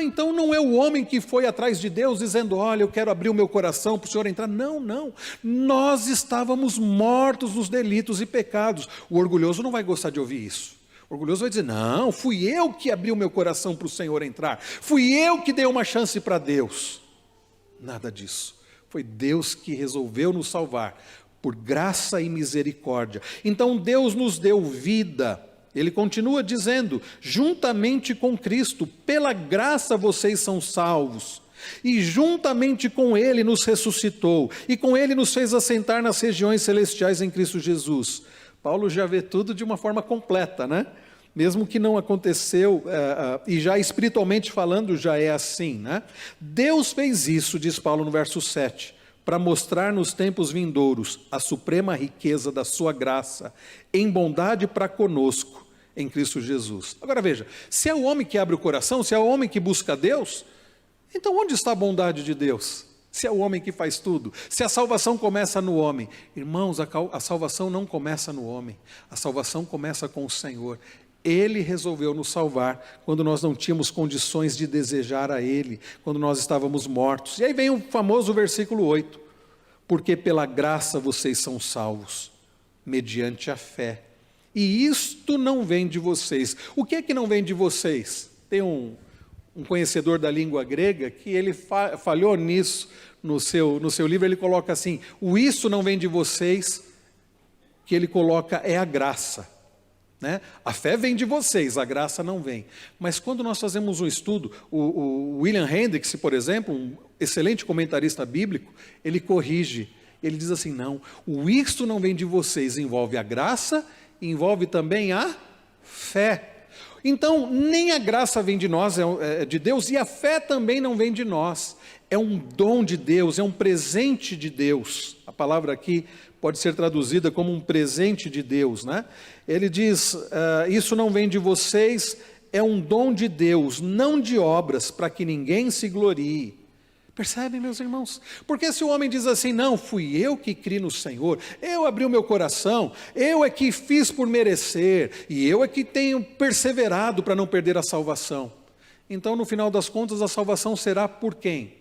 Então não é o homem que foi atrás de Deus dizendo, olha, eu quero abrir o meu coração para o Senhor entrar. Não, não. Nós estávamos mortos nos delitos e pecados. O orgulhoso não vai gostar de ouvir isso. Orgulhoso vai dizer, não, fui eu que abri o meu coração para o Senhor entrar, fui eu que dei uma chance para Deus. Nada disso, foi Deus que resolveu nos salvar, por graça e misericórdia. Então Deus nos deu vida. Ele continua dizendo, juntamente com Cristo, pela graça vocês são salvos. E juntamente com Ele nos ressuscitou, e com Ele nos fez assentar nas regiões celestiais em Cristo Jesus. Paulo já vê tudo de uma forma completa, né? Mesmo que não aconteceu, e já espiritualmente falando, já é assim, né? Deus fez isso, diz Paulo no verso 7, para mostrar nos tempos vindouros a suprema riqueza da sua graça, em bondade para conosco, em Cristo Jesus. Agora veja, se é o homem que abre o coração, se é o homem que busca Deus, então onde está a bondade de Deus? Se é o homem que faz tudo, se a salvação começa no homem. Irmãos, a salvação não começa no homem, a salvação começa com o Senhor. Ele resolveu nos salvar quando nós não tínhamos condições de desejar a Ele, quando nós estávamos mortos. E aí vem o famoso versículo 8, porque pela graça vocês são salvos, mediante a fé. E isto não vem de vocês. O que é que não vem de vocês? Tem um conhecedor da língua grega que ele falhou nisso no seu livro, ele coloca assim, o isso não vem de vocês, que ele coloca é a graça, né? A fé vem de vocês, a graça não vem. Mas quando nós fazemos um estudo, o William Hendricks, por exemplo, um excelente comentarista bíblico, ele corrige, ele diz assim, não, o isto não vem de vocês, envolve a graça, envolve também a fé. Então, nem a graça vem de nós, é de Deus, e a fé também não vem de nós. É um dom de Deus, é um presente de Deus. A palavra aqui pode ser traduzida como um presente de Deus, né? Ele diz, isso não vem de vocês, é um dom de Deus, não de obras, para que ninguém se glorie. Percebem, meus irmãos? Porque se o homem diz assim, não, fui eu que criei no Senhor, eu abri o meu coração, eu é que fiz por merecer, e eu é que tenho perseverado para não perder a salvação. Então, no final das contas, a salvação será por quem?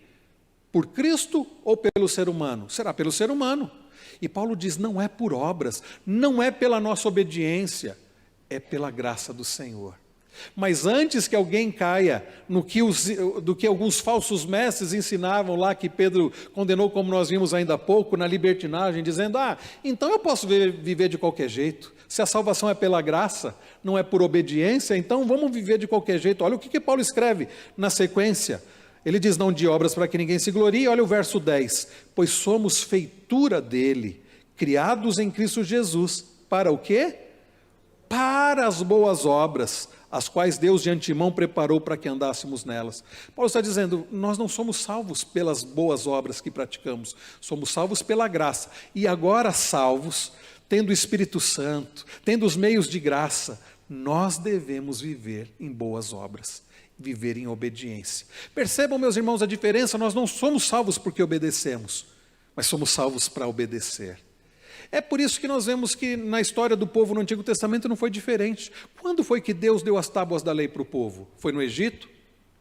Por Cristo ou pelo ser humano? Será pelo ser humano. E Paulo diz, não é por obras, não é pela nossa obediência, é pela graça do Senhor. Mas antes que alguém caia do que alguns falsos mestres ensinavam lá, que Pedro condenou, como nós vimos ainda há pouco, na libertinagem, dizendo, então eu posso viver de qualquer jeito, se a salvação é pela graça, não é por obediência, então vamos viver de qualquer jeito. Olha o que Paulo escreve na sequência, ele diz, não de obras para que ninguém se glorie. Olha o verso 10, pois somos feitura dele, criados em Cristo Jesus, para o quê? Para as boas obras, as quais Deus de antemão preparou para que andássemos nelas. Paulo está dizendo, nós não somos salvos pelas boas obras que praticamos, somos salvos pela graça. E agora salvos, tendo o Espírito Santo, tendo os meios de graça, nós devemos viver em boas obras, viver em obediência. Percebam, meus irmãos, a diferença, nós não somos salvos porque obedecemos, mas somos salvos para obedecer. É por isso que nós vemos que na história do povo no Antigo Testamento não foi diferente. Quando foi que Deus deu as tábuas da lei para o povo? Foi no Egito?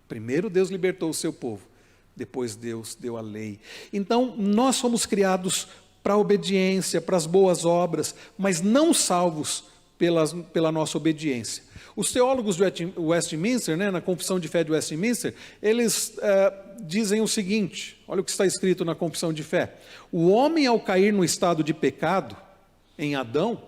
Primeiro Deus libertou o seu povo, depois Deus deu a lei. Então nós somos criados para a obediência, para as boas obras, mas não salvos pela nossa obediência. Os teólogos do Westminster, né, na Confissão de Fé de Westminster, eles dizem o seguinte, olha o que está escrito na Confissão de Fé. O homem, ao cair no estado de pecado, em Adão,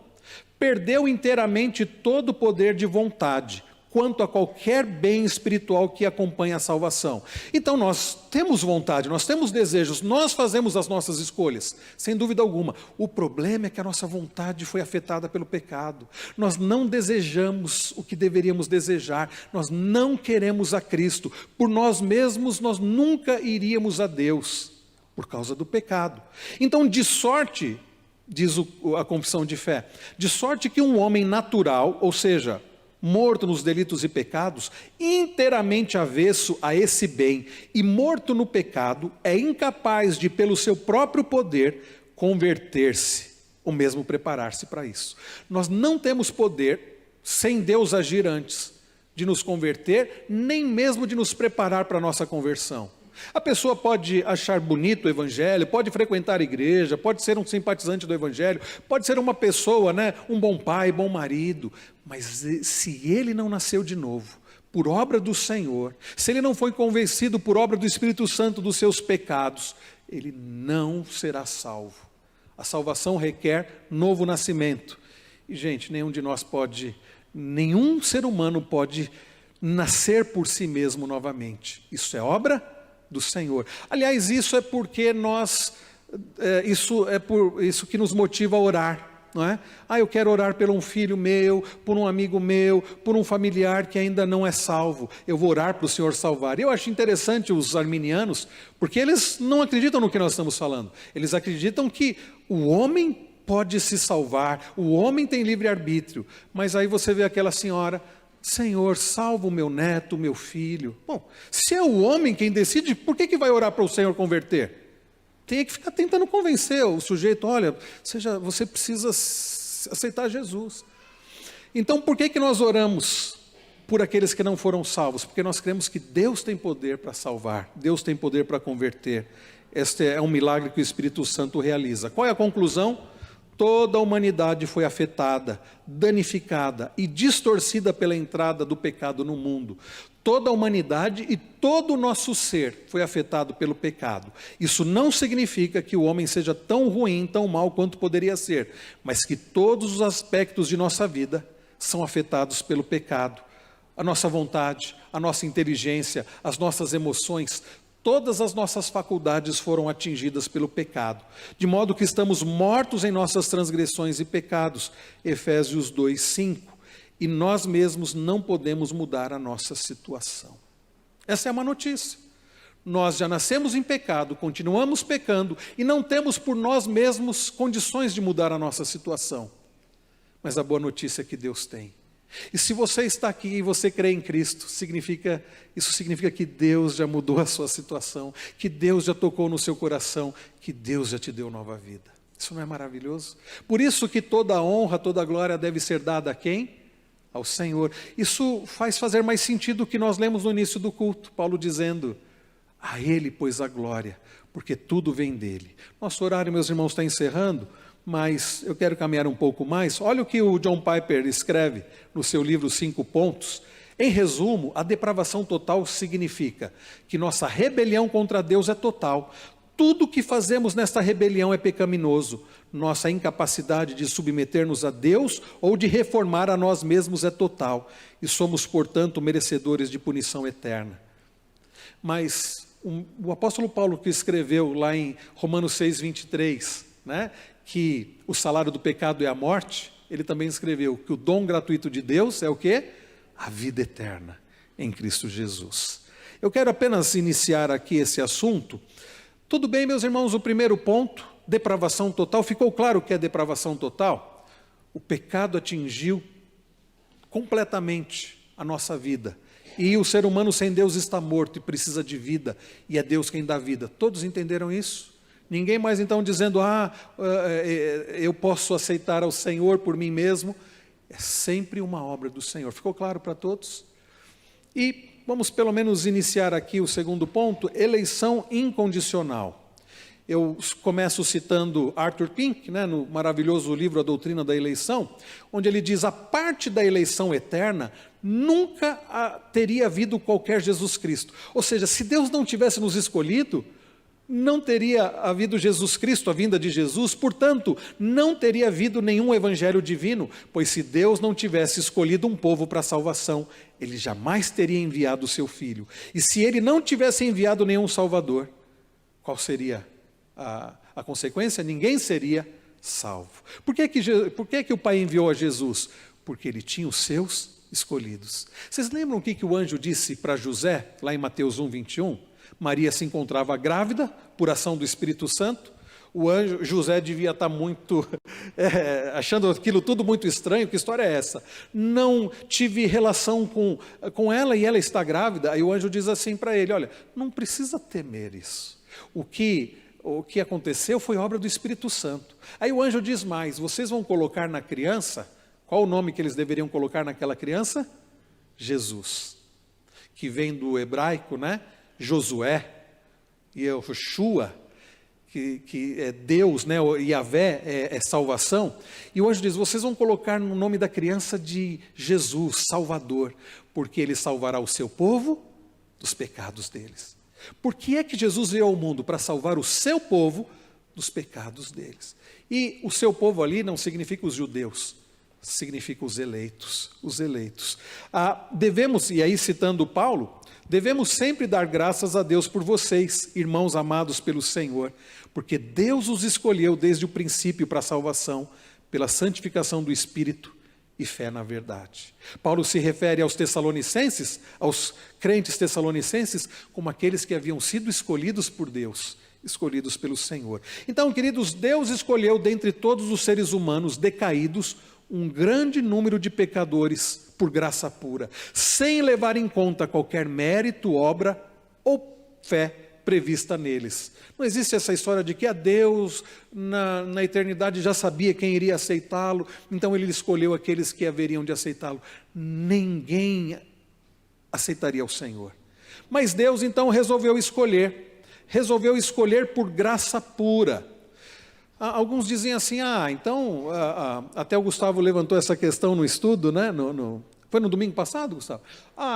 perdeu inteiramente todo o poder de vontade, quanto a qualquer bem espiritual que acompanha a salvação. Então nós temos vontade, nós temos desejos, nós fazemos as nossas escolhas, sem dúvida alguma. O problema é que a nossa vontade foi afetada pelo pecado. Nós não desejamos o que deveríamos desejar, nós não queremos a Cristo. Por nós mesmos nós nunca iríamos a Deus, por causa do pecado. Então, de sorte, diz a Confissão de Fé, de sorte que um homem natural, ou seja, morto nos delitos e pecados, inteiramente avesso a esse bem e morto no pecado, é incapaz de, pelo seu próprio poder, converter-se, ou mesmo preparar-se para isso. Nós não temos poder, sem Deus agir antes, de nos converter, nem mesmo de nos preparar para a nossa conversão. A pessoa pode achar bonito o evangelho, pode frequentar a igreja, pode ser um simpatizante do evangelho, pode ser uma pessoa, né, um bom pai, bom marido, mas se ele não nasceu de novo, por obra do Senhor, se ele não foi convencido por obra do Espírito Santo dos seus pecados, ele não será salvo. A salvação requer novo nascimento. E, gente, nenhum ser humano pode nascer por si mesmo novamente. Isso é obra do Senhor. Aliás, isso é porque isso que nos motiva a orar. Não é? Eu quero orar por um filho meu, por um amigo meu, por um familiar que ainda não é salvo. Eu vou orar para o Senhor salvar. Eu acho interessante os arminianos, porque eles não acreditam no que nós estamos falando. Eles acreditam que o homem pode se salvar, o homem tem livre-arbítrio. Mas aí você vê aquela senhora: Senhor, salva o meu neto, o meu filho. Bom, se é o homem quem decide, por que vai orar para o Senhor converter? Tem que ficar tentando convencer o sujeito: olha, você precisa aceitar Jesus. Então, por que nós oramos por aqueles que não foram salvos? Porque nós cremos que Deus tem poder para salvar, Deus tem poder para converter. Este é um milagre que o Espírito Santo realiza. Qual é a conclusão? Toda a humanidade foi afetada, danificada e distorcida pela entrada do pecado no mundo. Toda a humanidade e todo o nosso ser foi afetado pelo pecado. Isso não significa que o homem seja tão ruim, tão mau quanto poderia ser, mas que todos os aspectos de nossa vida são afetados pelo pecado. A nossa vontade, a nossa inteligência, as nossas emoções, todas as nossas faculdades foram atingidas pelo pecado, de modo que estamos mortos em nossas transgressões e pecados. Efésios 2:5. E nós mesmos não podemos mudar a nossa situação. Essa é uma notícia. Nós já nascemos em pecado, continuamos pecando e não temos por nós mesmos condições de mudar a nossa situação. Mas a boa notícia é que Deus tem. E se você está aqui e você crê em Cristo, isso significa que Deus já mudou a sua situação, que Deus já tocou no seu coração, que Deus já te deu nova vida. Isso não é maravilhoso? Por isso que toda a honra, toda a glória deve ser dada a quem? Ao Senhor. Isso faz fazer mais sentido o que nós lemos no início do culto, Paulo dizendo: a Ele, pois, a glória, porque tudo vem dEle. Nosso horário, meus irmãos, está encerrando, mas eu quero caminhar um pouco mais. Olha o que o John Piper escreve no seu livro 5 Pontos. Em resumo, a depravação total significa que nossa rebelião contra Deus é total. Tudo o que fazemos nesta rebelião é pecaminoso. Nossa incapacidade de submeter-nos a Deus ou de reformar a nós mesmos é total. E somos, portanto, merecedores de punição eterna. Mas o apóstolo Paulo, que escreveu lá em Romanos 6:23, né, que o salário do pecado é a morte, ele também escreveu que o dom gratuito de Deus é o quê? A vida eterna em Cristo Jesus. Eu quero apenas iniciar aqui esse assunto. Tudo bem, meus irmãos, o primeiro ponto, depravação total. Ficou claro o que é depravação total? O pecado atingiu completamente a nossa vida. E o ser humano sem Deus está morto e precisa de vida. E é Deus quem dá vida. Todos entenderam isso? Ninguém mais então dizendo: eu posso aceitar ao Senhor por mim mesmo. É sempre uma obra do Senhor. Ficou claro para todos? E vamos pelo menos iniciar aqui o segundo ponto: eleição incondicional. Eu começo citando Arthur Pink, né, no maravilhoso livro A Doutrina da Eleição, onde ele diz: a parte da eleição eterna nunca teria havido qualquer Jesus Cristo. Ou seja, se Deus não tivesse nos escolhido, não teria havido Jesus Cristo, a vinda de Jesus, portanto, não teria havido nenhum evangelho divino, pois se Deus não tivesse escolhido um povo para a salvação, Ele jamais teria enviado o seu Filho. E se Ele não tivesse enviado nenhum Salvador, qual seria a consequência? Ninguém seria salvo. Por que o Pai enviou a Jesus? Porque Ele tinha os seus escolhidos. Vocês lembram o que o anjo disse para José, lá em Mateus 1:21? Maria se encontrava grávida por ação do Espírito Santo. O anjo José devia estar muito achando aquilo tudo muito estranho. Que história é essa? Não tive relação com ela e ela está grávida. Aí o anjo diz assim para ele: olha, não precisa temer isso. O que aconteceu foi obra do Espírito Santo. Aí o anjo diz mais: vocês vão colocar na criança, qual o nome que eles deveriam colocar naquela criança? Jesus, que vem do hebraico, né? Josué, Yehoshua, que é Deus, né? Yahvé é salvação. E o anjo diz, vocês vão colocar no nome da criança de Jesus, Salvador, porque Ele salvará o seu povo dos pecados deles. Por que é que Jesus veio ao mundo? Para salvar o seu povo dos pecados deles. E o seu povo ali não significa os judeus, significa os eleitos, os eleitos. Devemos, e aí citando Paulo, devemos sempre dar graças a Deus por vocês, irmãos amados pelo Senhor, porque Deus os escolheu desde o princípio para a salvação, pela santificação do Espírito e fé na verdade. Paulo se refere aos tessalonicenses, aos crentes tessalonicenses, como aqueles que haviam sido escolhidos por Deus, escolhidos pelo Senhor. Então, queridos, Deus escolheu dentre todos os seres humanos decaídos, um grande número de pecadores por graça pura, sem levar em conta qualquer mérito, obra ou fé prevista neles. Não existe essa história de que Deus na eternidade já sabia quem iria aceitá-lo, então Ele escolheu aqueles que haveriam de aceitá-lo. Ninguém aceitaria o Senhor. Mas Deus então resolveu escolher por graça pura. Alguns dizem assim, então, até o Gustavo levantou essa questão no estudo, né? Foi no domingo passado, Gustavo?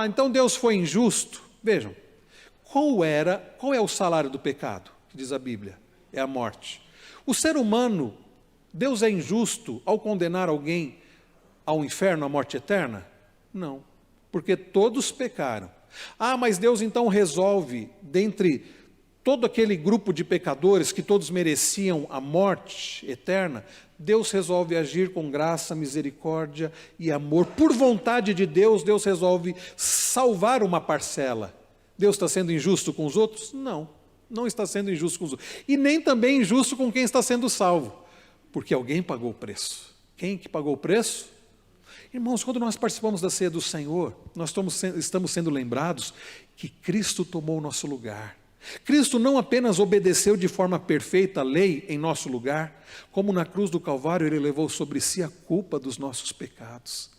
Então Deus foi injusto. Vejam, qual é o salário do pecado, que diz a Bíblia? É a morte. O ser humano, Deus é injusto ao condenar alguém ao inferno, à morte eterna? Não, porque todos pecaram. Mas Deus então resolve, dentre todo aquele grupo de pecadores que todos mereciam a morte eterna, Deus resolve agir com graça, misericórdia e amor. Por vontade de Deus, Deus resolve salvar uma parcela. Deus está sendo injusto com os outros? Não, não está sendo injusto com os outros. E nem também injusto com quem está sendo salvo, porque alguém pagou o preço. Quem que pagou o preço? Irmãos, quando nós participamos da ceia do Senhor, nós estamos sendo lembrados que Cristo tomou o nosso lugar. Cristo não apenas obedeceu de forma perfeita a lei em nosso lugar, como na cruz do Calvário Ele levou sobre si a culpa dos nossos pecados.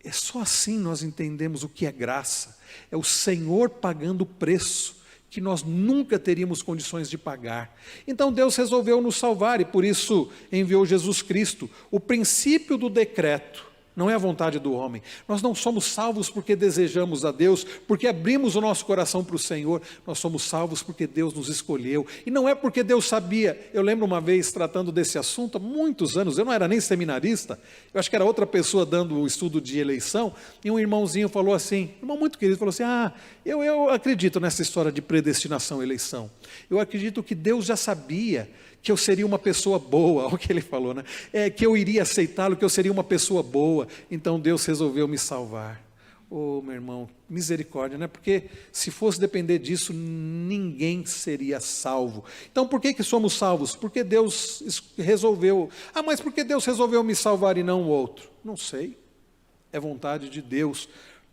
É só assim nós entendemos o que é graça. É o Senhor pagando o preço que nós nunca teríamos condições de pagar. Então Deus resolveu nos salvar e por isso enviou Jesus Cristo. O princípio do decreto não é a vontade do homem. Nós não somos salvos porque desejamos a Deus, porque abrimos o nosso coração para o Senhor. Nós somos salvos porque Deus nos escolheu. E não é porque Deus sabia. Eu lembro uma vez tratando desse assunto, há muitos anos, eu não era nem seminarista, eu acho que era outra pessoa dando o estudo de eleição, e um irmãozinho falou assim, um irmão muito querido, falou assim, eu acredito nessa história de predestinação e eleição. Eu acredito que Deus já sabia que eu seria uma pessoa boa, olha o que ele falou, né? Que eu iria aceitá-lo, que eu seria uma pessoa boa, então Deus resolveu me salvar. Meu irmão, misericórdia, né? Porque se fosse depender disso, ninguém seria salvo. Então por que somos salvos? Porque Deus resolveu. Mas por que Deus resolveu me salvar e não o outro? Não sei, é vontade de Deus.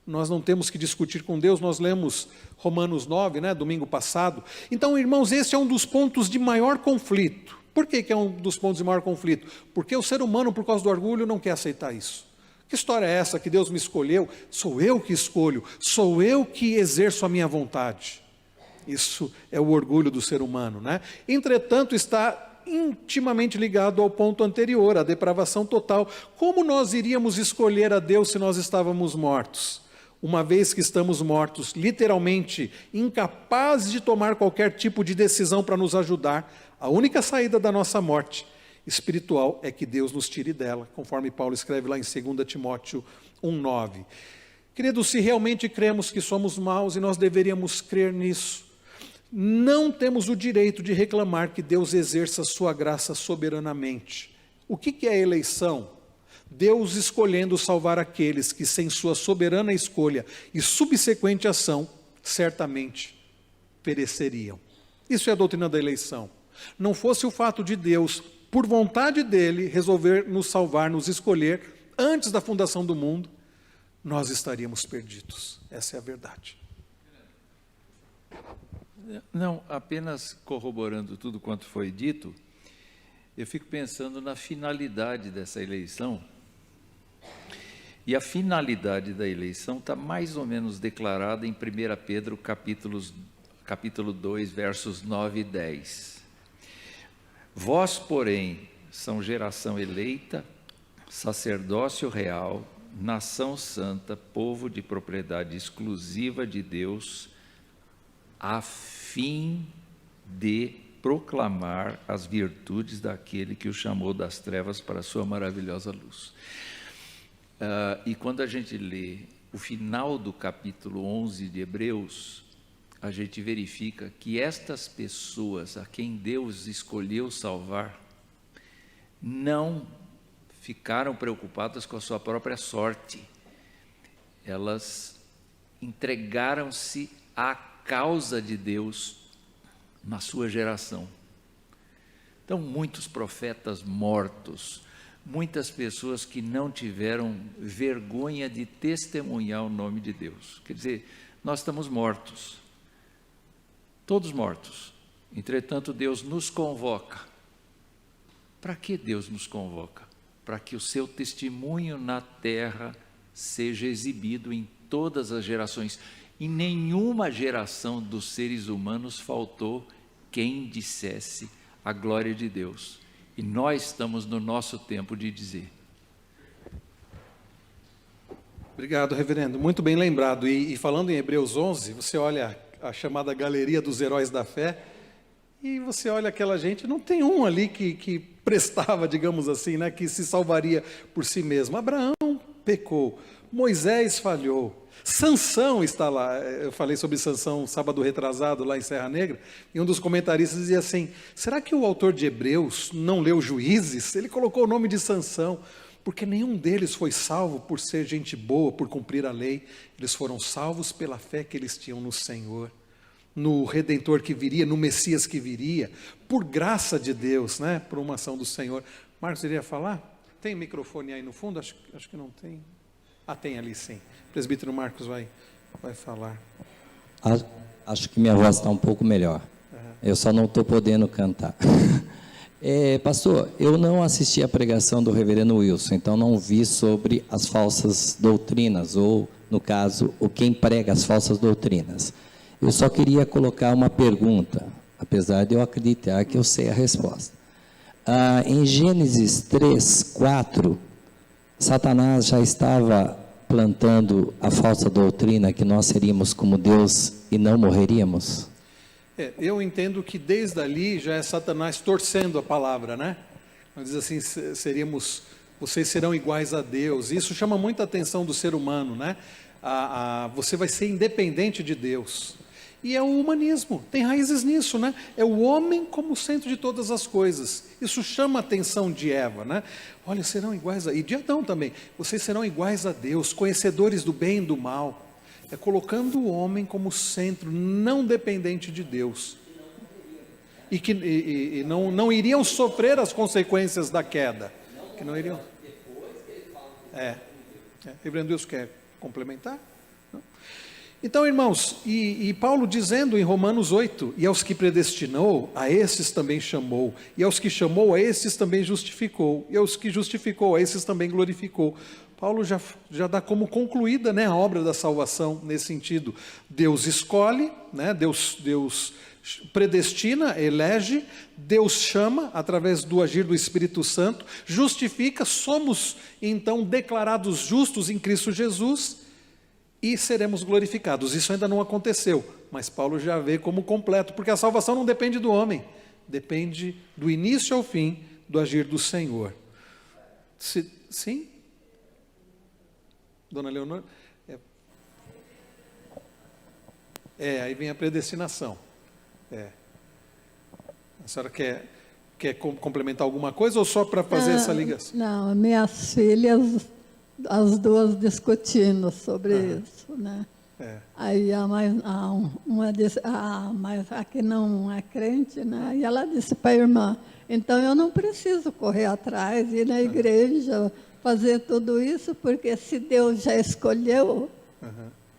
Nós não temos que discutir com Deus, nós lemos Romanos 9, né, domingo passado. Então, irmãos, esse é um dos pontos de maior conflito. Por que é um dos pontos de maior conflito? Porque o ser humano, por causa do orgulho, não quer aceitar isso. Que história é essa que Deus me escolheu? Sou eu que escolho, sou eu que exerço a minha vontade. Isso é o orgulho do ser humano, né? Entretanto, está intimamente ligado ao ponto anterior, a depravação total. Como nós iríamos escolher a Deus se nós estávamos mortos? Uma vez que estamos mortos, literalmente incapazes de tomar qualquer tipo de decisão para nos ajudar, a única saída da nossa morte espiritual é que Deus nos tire dela, conforme Paulo escreve lá em 2 Timóteo 1,9. Queridos, se realmente cremos que somos maus, e nós deveríamos crer nisso, não temos o direito de reclamar que Deus exerça sua graça soberanamente. O que é eleição? Deus escolhendo salvar aqueles que, sem sua soberana escolha e subsequente ação, certamente pereceriam. Isso é a doutrina da eleição. Não fosse o fato de Deus, por vontade dele, resolver nos salvar, nos escolher, antes da fundação do mundo, nós estaríamos perdidos. Essa é a verdade. Não, apenas corroborando tudo quanto foi dito, eu fico pensando na finalidade dessa eleição. E a finalidade da eleição está mais ou menos declarada em 1 Pedro, capítulo 2, versos 9 e 10. Vós, porém, são geração eleita, sacerdócio real, nação santa, povo de propriedade exclusiva de Deus, a fim de proclamar as virtudes daquele que o chamou das trevas para a sua maravilhosa luz. E quando a gente lê o final do capítulo 11 de Hebreus, a gente verifica que estas pessoas a quem Deus escolheu salvar não ficaram preocupadas com a sua própria sorte. Elas entregaram-se à causa de Deus na sua geração. Então, muitos profetas mortos, muitas pessoas que não tiveram vergonha de testemunhar o nome de Deus. Quer dizer, nós estamos mortos, todos mortos. Entretanto, Deus nos convoca. Para que Deus nos convoca? Para que o seu testemunho na terra seja exibido em todas as gerações. Em nenhuma geração dos seres humanos faltou quem dissesse a glória de Deus. E nós estamos no nosso tempo de dizer. Obrigado, reverendo. Muito bem lembrado. E falando em Hebreus 11, você olha a chamada galeria dos heróis da fé, e você olha aquela gente, não tem um ali que prestava, digamos assim, né, que se salvaria por si mesmo. Abraão pecou, Moisés falhou, Sansão está lá. Eu falei sobre Sansão sábado retrasado lá em Serra Negra, e um dos comentaristas dizia assim: será que o autor de Hebreus não leu Juízes? Ele colocou o nome de Sansão, porque nenhum deles foi salvo por ser gente boa, por cumprir a lei. Eles foram salvos pela fé que eles tinham no Senhor, no Redentor que viria, no Messias que viria, por graça de Deus, né? Por uma ação do Senhor. Marcos iria falar? Tem microfone aí no fundo? Acho que não tem. Ah, tem ali sim. O presbítero Marcos vai falar. Acho que minha voz está um pouco melhor. Eu só não estou podendo cantar. Pastor, eu não assisti a pregação do reverendo Wilson, então não vi sobre as falsas doutrinas, ou, no caso, o quem prega as falsas doutrinas. Eu só queria colocar uma pergunta, apesar de eu acreditar que eu sei a resposta. Em Gênesis 3, 4, Satanás já estava plantando a falsa doutrina que nós seríamos como Deus e não morreríamos? Eu entendo que desde ali já é Satanás torcendo a palavra, né? Diz assim, vocês serão iguais a Deus. Isso chama muita atenção do ser humano, né? Você vai ser independente de Deus. E é o humanismo, tem raízes nisso, né? É o homem como centro de todas as coisas. Isso chama a atenção de Eva, né? Olha, serão iguais e de Adão também. Vocês serão iguais a Deus, conhecedores do bem e do mal. É colocando o homem como centro, não dependente de Deus. E não iriam sofrer as consequências da queda. Que não iriam. Reverendo Wilson quer complementar? Não? Então, irmãos, e Paulo dizendo em Romanos 8, e aos que predestinou, a esses também chamou, e aos que chamou, a esses também justificou, e aos que justificou, a esses também glorificou. Paulo já dá como concluída, né, a obra da salvação nesse sentido. Deus escolhe, né, Deus predestina, elege, Deus chama através do agir do Espírito Santo, justifica, somos então declarados justos em Cristo Jesus e seremos glorificados. Isso ainda não aconteceu, mas Paulo já vê como completo, porque a salvação não depende do homem, depende do início ao fim do agir do Senhor. Sim? Dona Leonor? Aí vem a predestinação. A senhora quer complementar alguma coisa ou só para fazer essa ligação? Não, minhas filhas, as duas discutindo sobre isso, né? Aí uma disse, mas a que não é crente, né? E ela disse para a irmã, então eu não preciso correr atrás, ir na igreja, fazer tudo isso, porque se Deus já escolheu,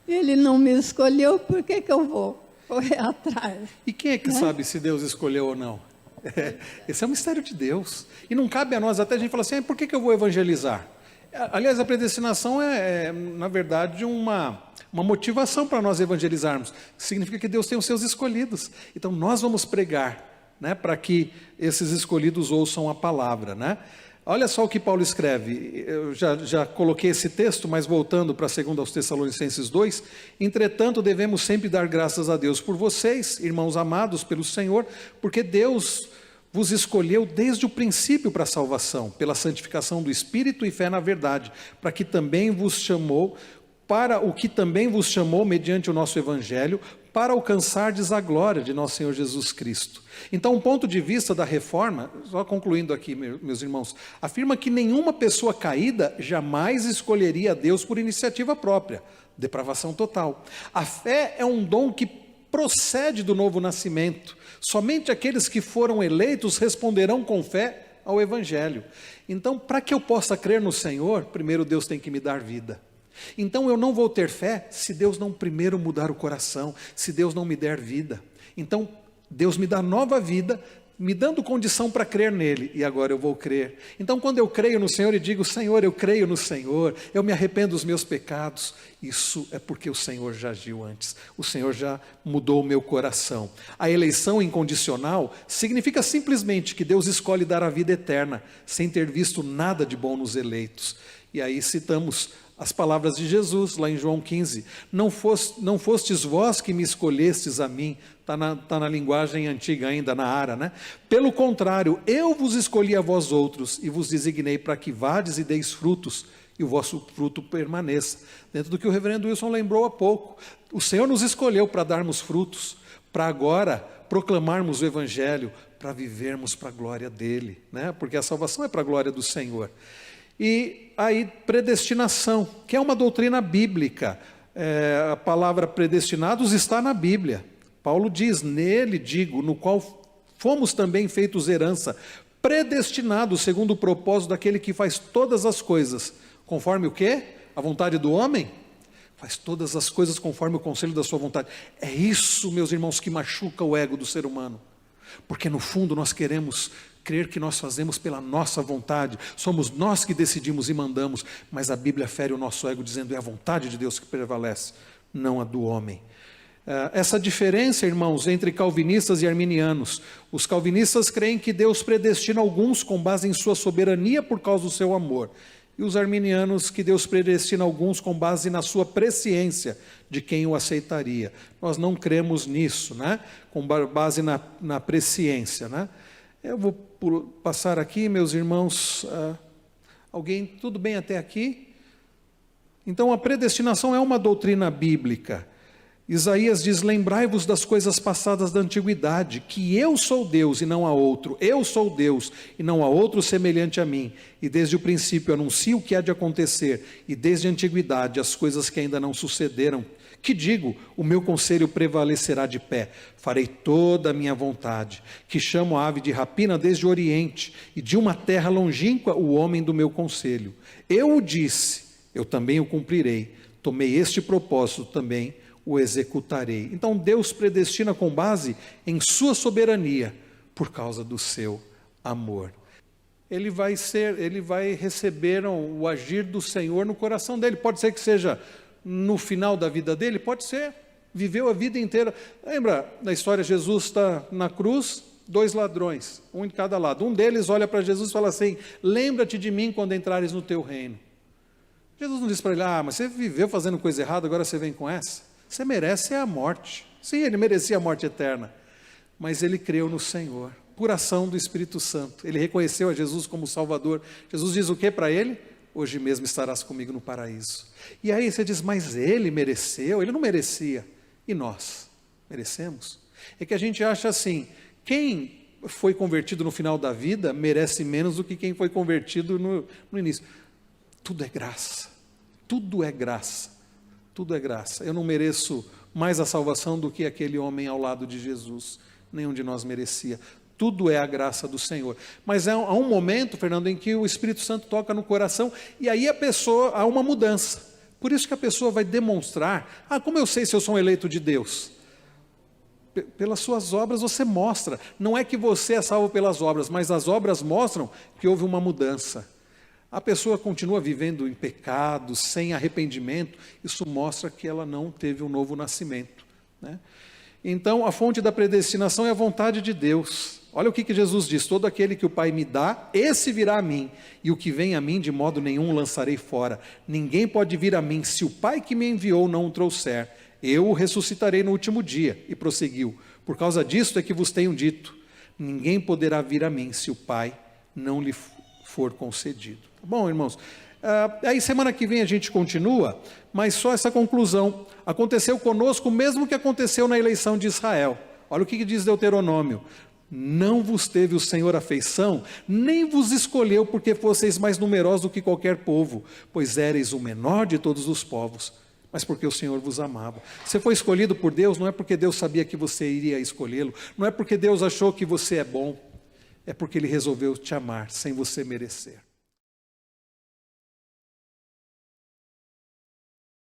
Ele não me escolheu, por que eu vou correr atrás? E quem é que sabe se Deus escolheu ou não? Esse é um mistério de Deus. E não cabe a nós, até a gente fala assim, por que eu vou evangelizar? Aliás, a predestinação na verdade, uma motivação para nós evangelizarmos. Significa que Deus tem os seus escolhidos. Então, nós vamos pregar, né, para que esses escolhidos ouçam a palavra, né? Olha só o que Paulo escreve. Eu já coloquei esse texto, mas voltando para 2 aos Tessalonicenses 2. Entretanto, devemos sempre dar graças a Deus por vocês, irmãos amados pelo Senhor, porque Deus vos escolheu desde o princípio para a salvação, pela santificação do Espírito e fé na verdade, para que também vos chamou, para o que também vos chamou mediante o nosso Evangelho, para alcançardes a glória de nosso Senhor Jesus Cristo. Então, o ponto de vista da reforma, só concluindo aqui, meus irmãos, afirma que nenhuma pessoa caída jamais escolheria a Deus por iniciativa própria, depravação total. A fé é um dom que procede do novo nascimento. Somente aqueles que foram eleitos responderão com fé ao Evangelho. Então, para que eu possa crer no Senhor, primeiro Deus tem que me dar vida. Então eu não vou ter fé se Deus não primeiro mudar o coração, se Deus não me der vida. Então Deus me dá nova vida, me dando condição para crer nele, e agora eu vou crer. Então quando eu creio no Senhor e digo, Senhor, eu creio no Senhor, eu me arrependo dos meus pecados, isso é porque o Senhor já agiu antes, o Senhor já mudou o meu coração. A eleição incondicional significa simplesmente que Deus escolhe dar a vida eterna, sem ter visto nada de bom nos eleitos. E aí citamos as palavras de Jesus, lá em João 15, não fostes vós que me escolhestes a mim, está na linguagem antiga ainda, na Ara, né? Pelo contrário, eu vos escolhi a vós outros, e vos designei para que vades e deis frutos, e o vosso fruto permaneça. Dentro do que o reverendo Wilson lembrou há pouco, o Senhor nos escolheu para darmos frutos, para agora proclamarmos o Evangelho, para vivermos para a glória dEle, né? Porque a salvação é para a glória do Senhor. E aí, predestinação, que é uma doutrina bíblica. A palavra predestinados está na Bíblia. Paulo diz, nele digo, no qual fomos também feitos herança, predestinados segundo o propósito daquele que faz todas as coisas. Conforme o quê? A vontade do homem? Faz todas as coisas conforme o conselho da sua vontade. É isso, meus irmãos, que machuca o ego do ser humano. Porque no fundo nós queremos crer que nós fazemos pela nossa vontade, somos nós que decidimos e mandamos, mas a Bíblia fere o nosso ego dizendo, é a vontade de Deus que prevalece, não a do homem. Essa diferença, irmãos, entre calvinistas e arminianos, os calvinistas creem que Deus predestina alguns com base em sua soberania por causa do seu amor, e os arminianos que Deus predestina alguns com base na sua presciência de quem o aceitaria. Nós não cremos nisso, né? Com base na presciência, né? Eu vou passar aqui, meus irmãos, alguém, tudo bem até aqui? Então a predestinação é uma doutrina bíblica. Isaías diz, lembrai-vos das coisas passadas da antiguidade, que eu sou Deus e não há outro, eu sou Deus e não há outro semelhante a mim, e desde o princípio anuncio o que há de acontecer, e desde a antiguidade as coisas que ainda não sucederam, que digo, o meu conselho prevalecerá de pé, farei toda a minha vontade, que chamo a ave de rapina desde o oriente, e de uma terra longínqua o homem do meu conselho. Eu o disse, eu também o cumprirei, tomei este propósito também, o executarei. Então Deus predestina com base em sua soberania, por causa do seu amor. Ele vai receber o agir do Senhor no coração dele. Pode ser que seja no final da vida dele, pode ser. Viveu a vida inteira. Lembra da história, Jesus está na cruz, 2 ladrões, um de cada lado. Um deles olha para Jesus e fala assim, lembra-te de mim quando entrares no teu reino. Jesus não diz para ele, mas você viveu fazendo coisa errada, agora você vem com essa? Você merece a morte. Sim, ele merecia a morte eterna, mas ele creu no Senhor, por ação do Espírito Santo. Ele reconheceu a Jesus como Salvador. Jesus diz o que para ele? Hoje mesmo estarás comigo no paraíso. E aí você diz, mas ele mereceu? Ele não merecia. E nós? Merecemos? É que a gente acha assim, quem foi convertido no final da vida merece menos do que quem foi convertido no início. Tudo é graça. Tudo é graça. Tudo é graça. Eu não mereço mais a salvação do que aquele homem ao lado de Jesus. Nenhum de nós merecia. Tudo é a graça do Senhor. Mas há um momento, Fernando, em que o Espírito Santo toca no coração e aí há uma mudança. Por isso que a pessoa vai demonstrar, como eu sei se eu sou um eleito de Deus? Pelas suas obras você mostra. Não é que você é salvo pelas obras, mas as obras mostram que houve uma mudança. a pessoa continua vivendo em pecado, sem arrependimento, isso mostra que ela não teve um novo nascimento, né? Então, a fonte da predestinação é a vontade de Deus. Olha o que Jesus diz: todo aquele que o Pai me dá, esse virá a mim, e o que vem a mim de modo nenhum lançarei fora. Ninguém pode vir a mim se o Pai que me enviou não o trouxer. Eu o ressuscitarei no último dia. E prosseguiu: por causa disto é que vos tenho dito, ninguém poderá vir a mim se o Pai não lhe for concedido. Tá bom, irmãos? Aí semana que vem a gente continua, mas só essa conclusão. Aconteceu conosco o mesmo que aconteceu na eleição de Israel. Olha o que diz Deuteronômio: não vos teve o Senhor afeição, nem vos escolheu porque fosseis mais numerosos do que qualquer povo, pois éreis o menor de todos os povos, mas porque o Senhor vos amava. Você foi escolhido por Deus, não é porque Deus sabia que você iria escolhê-lo, não é porque Deus achou que você é bom, é porque Ele resolveu te amar sem você merecer.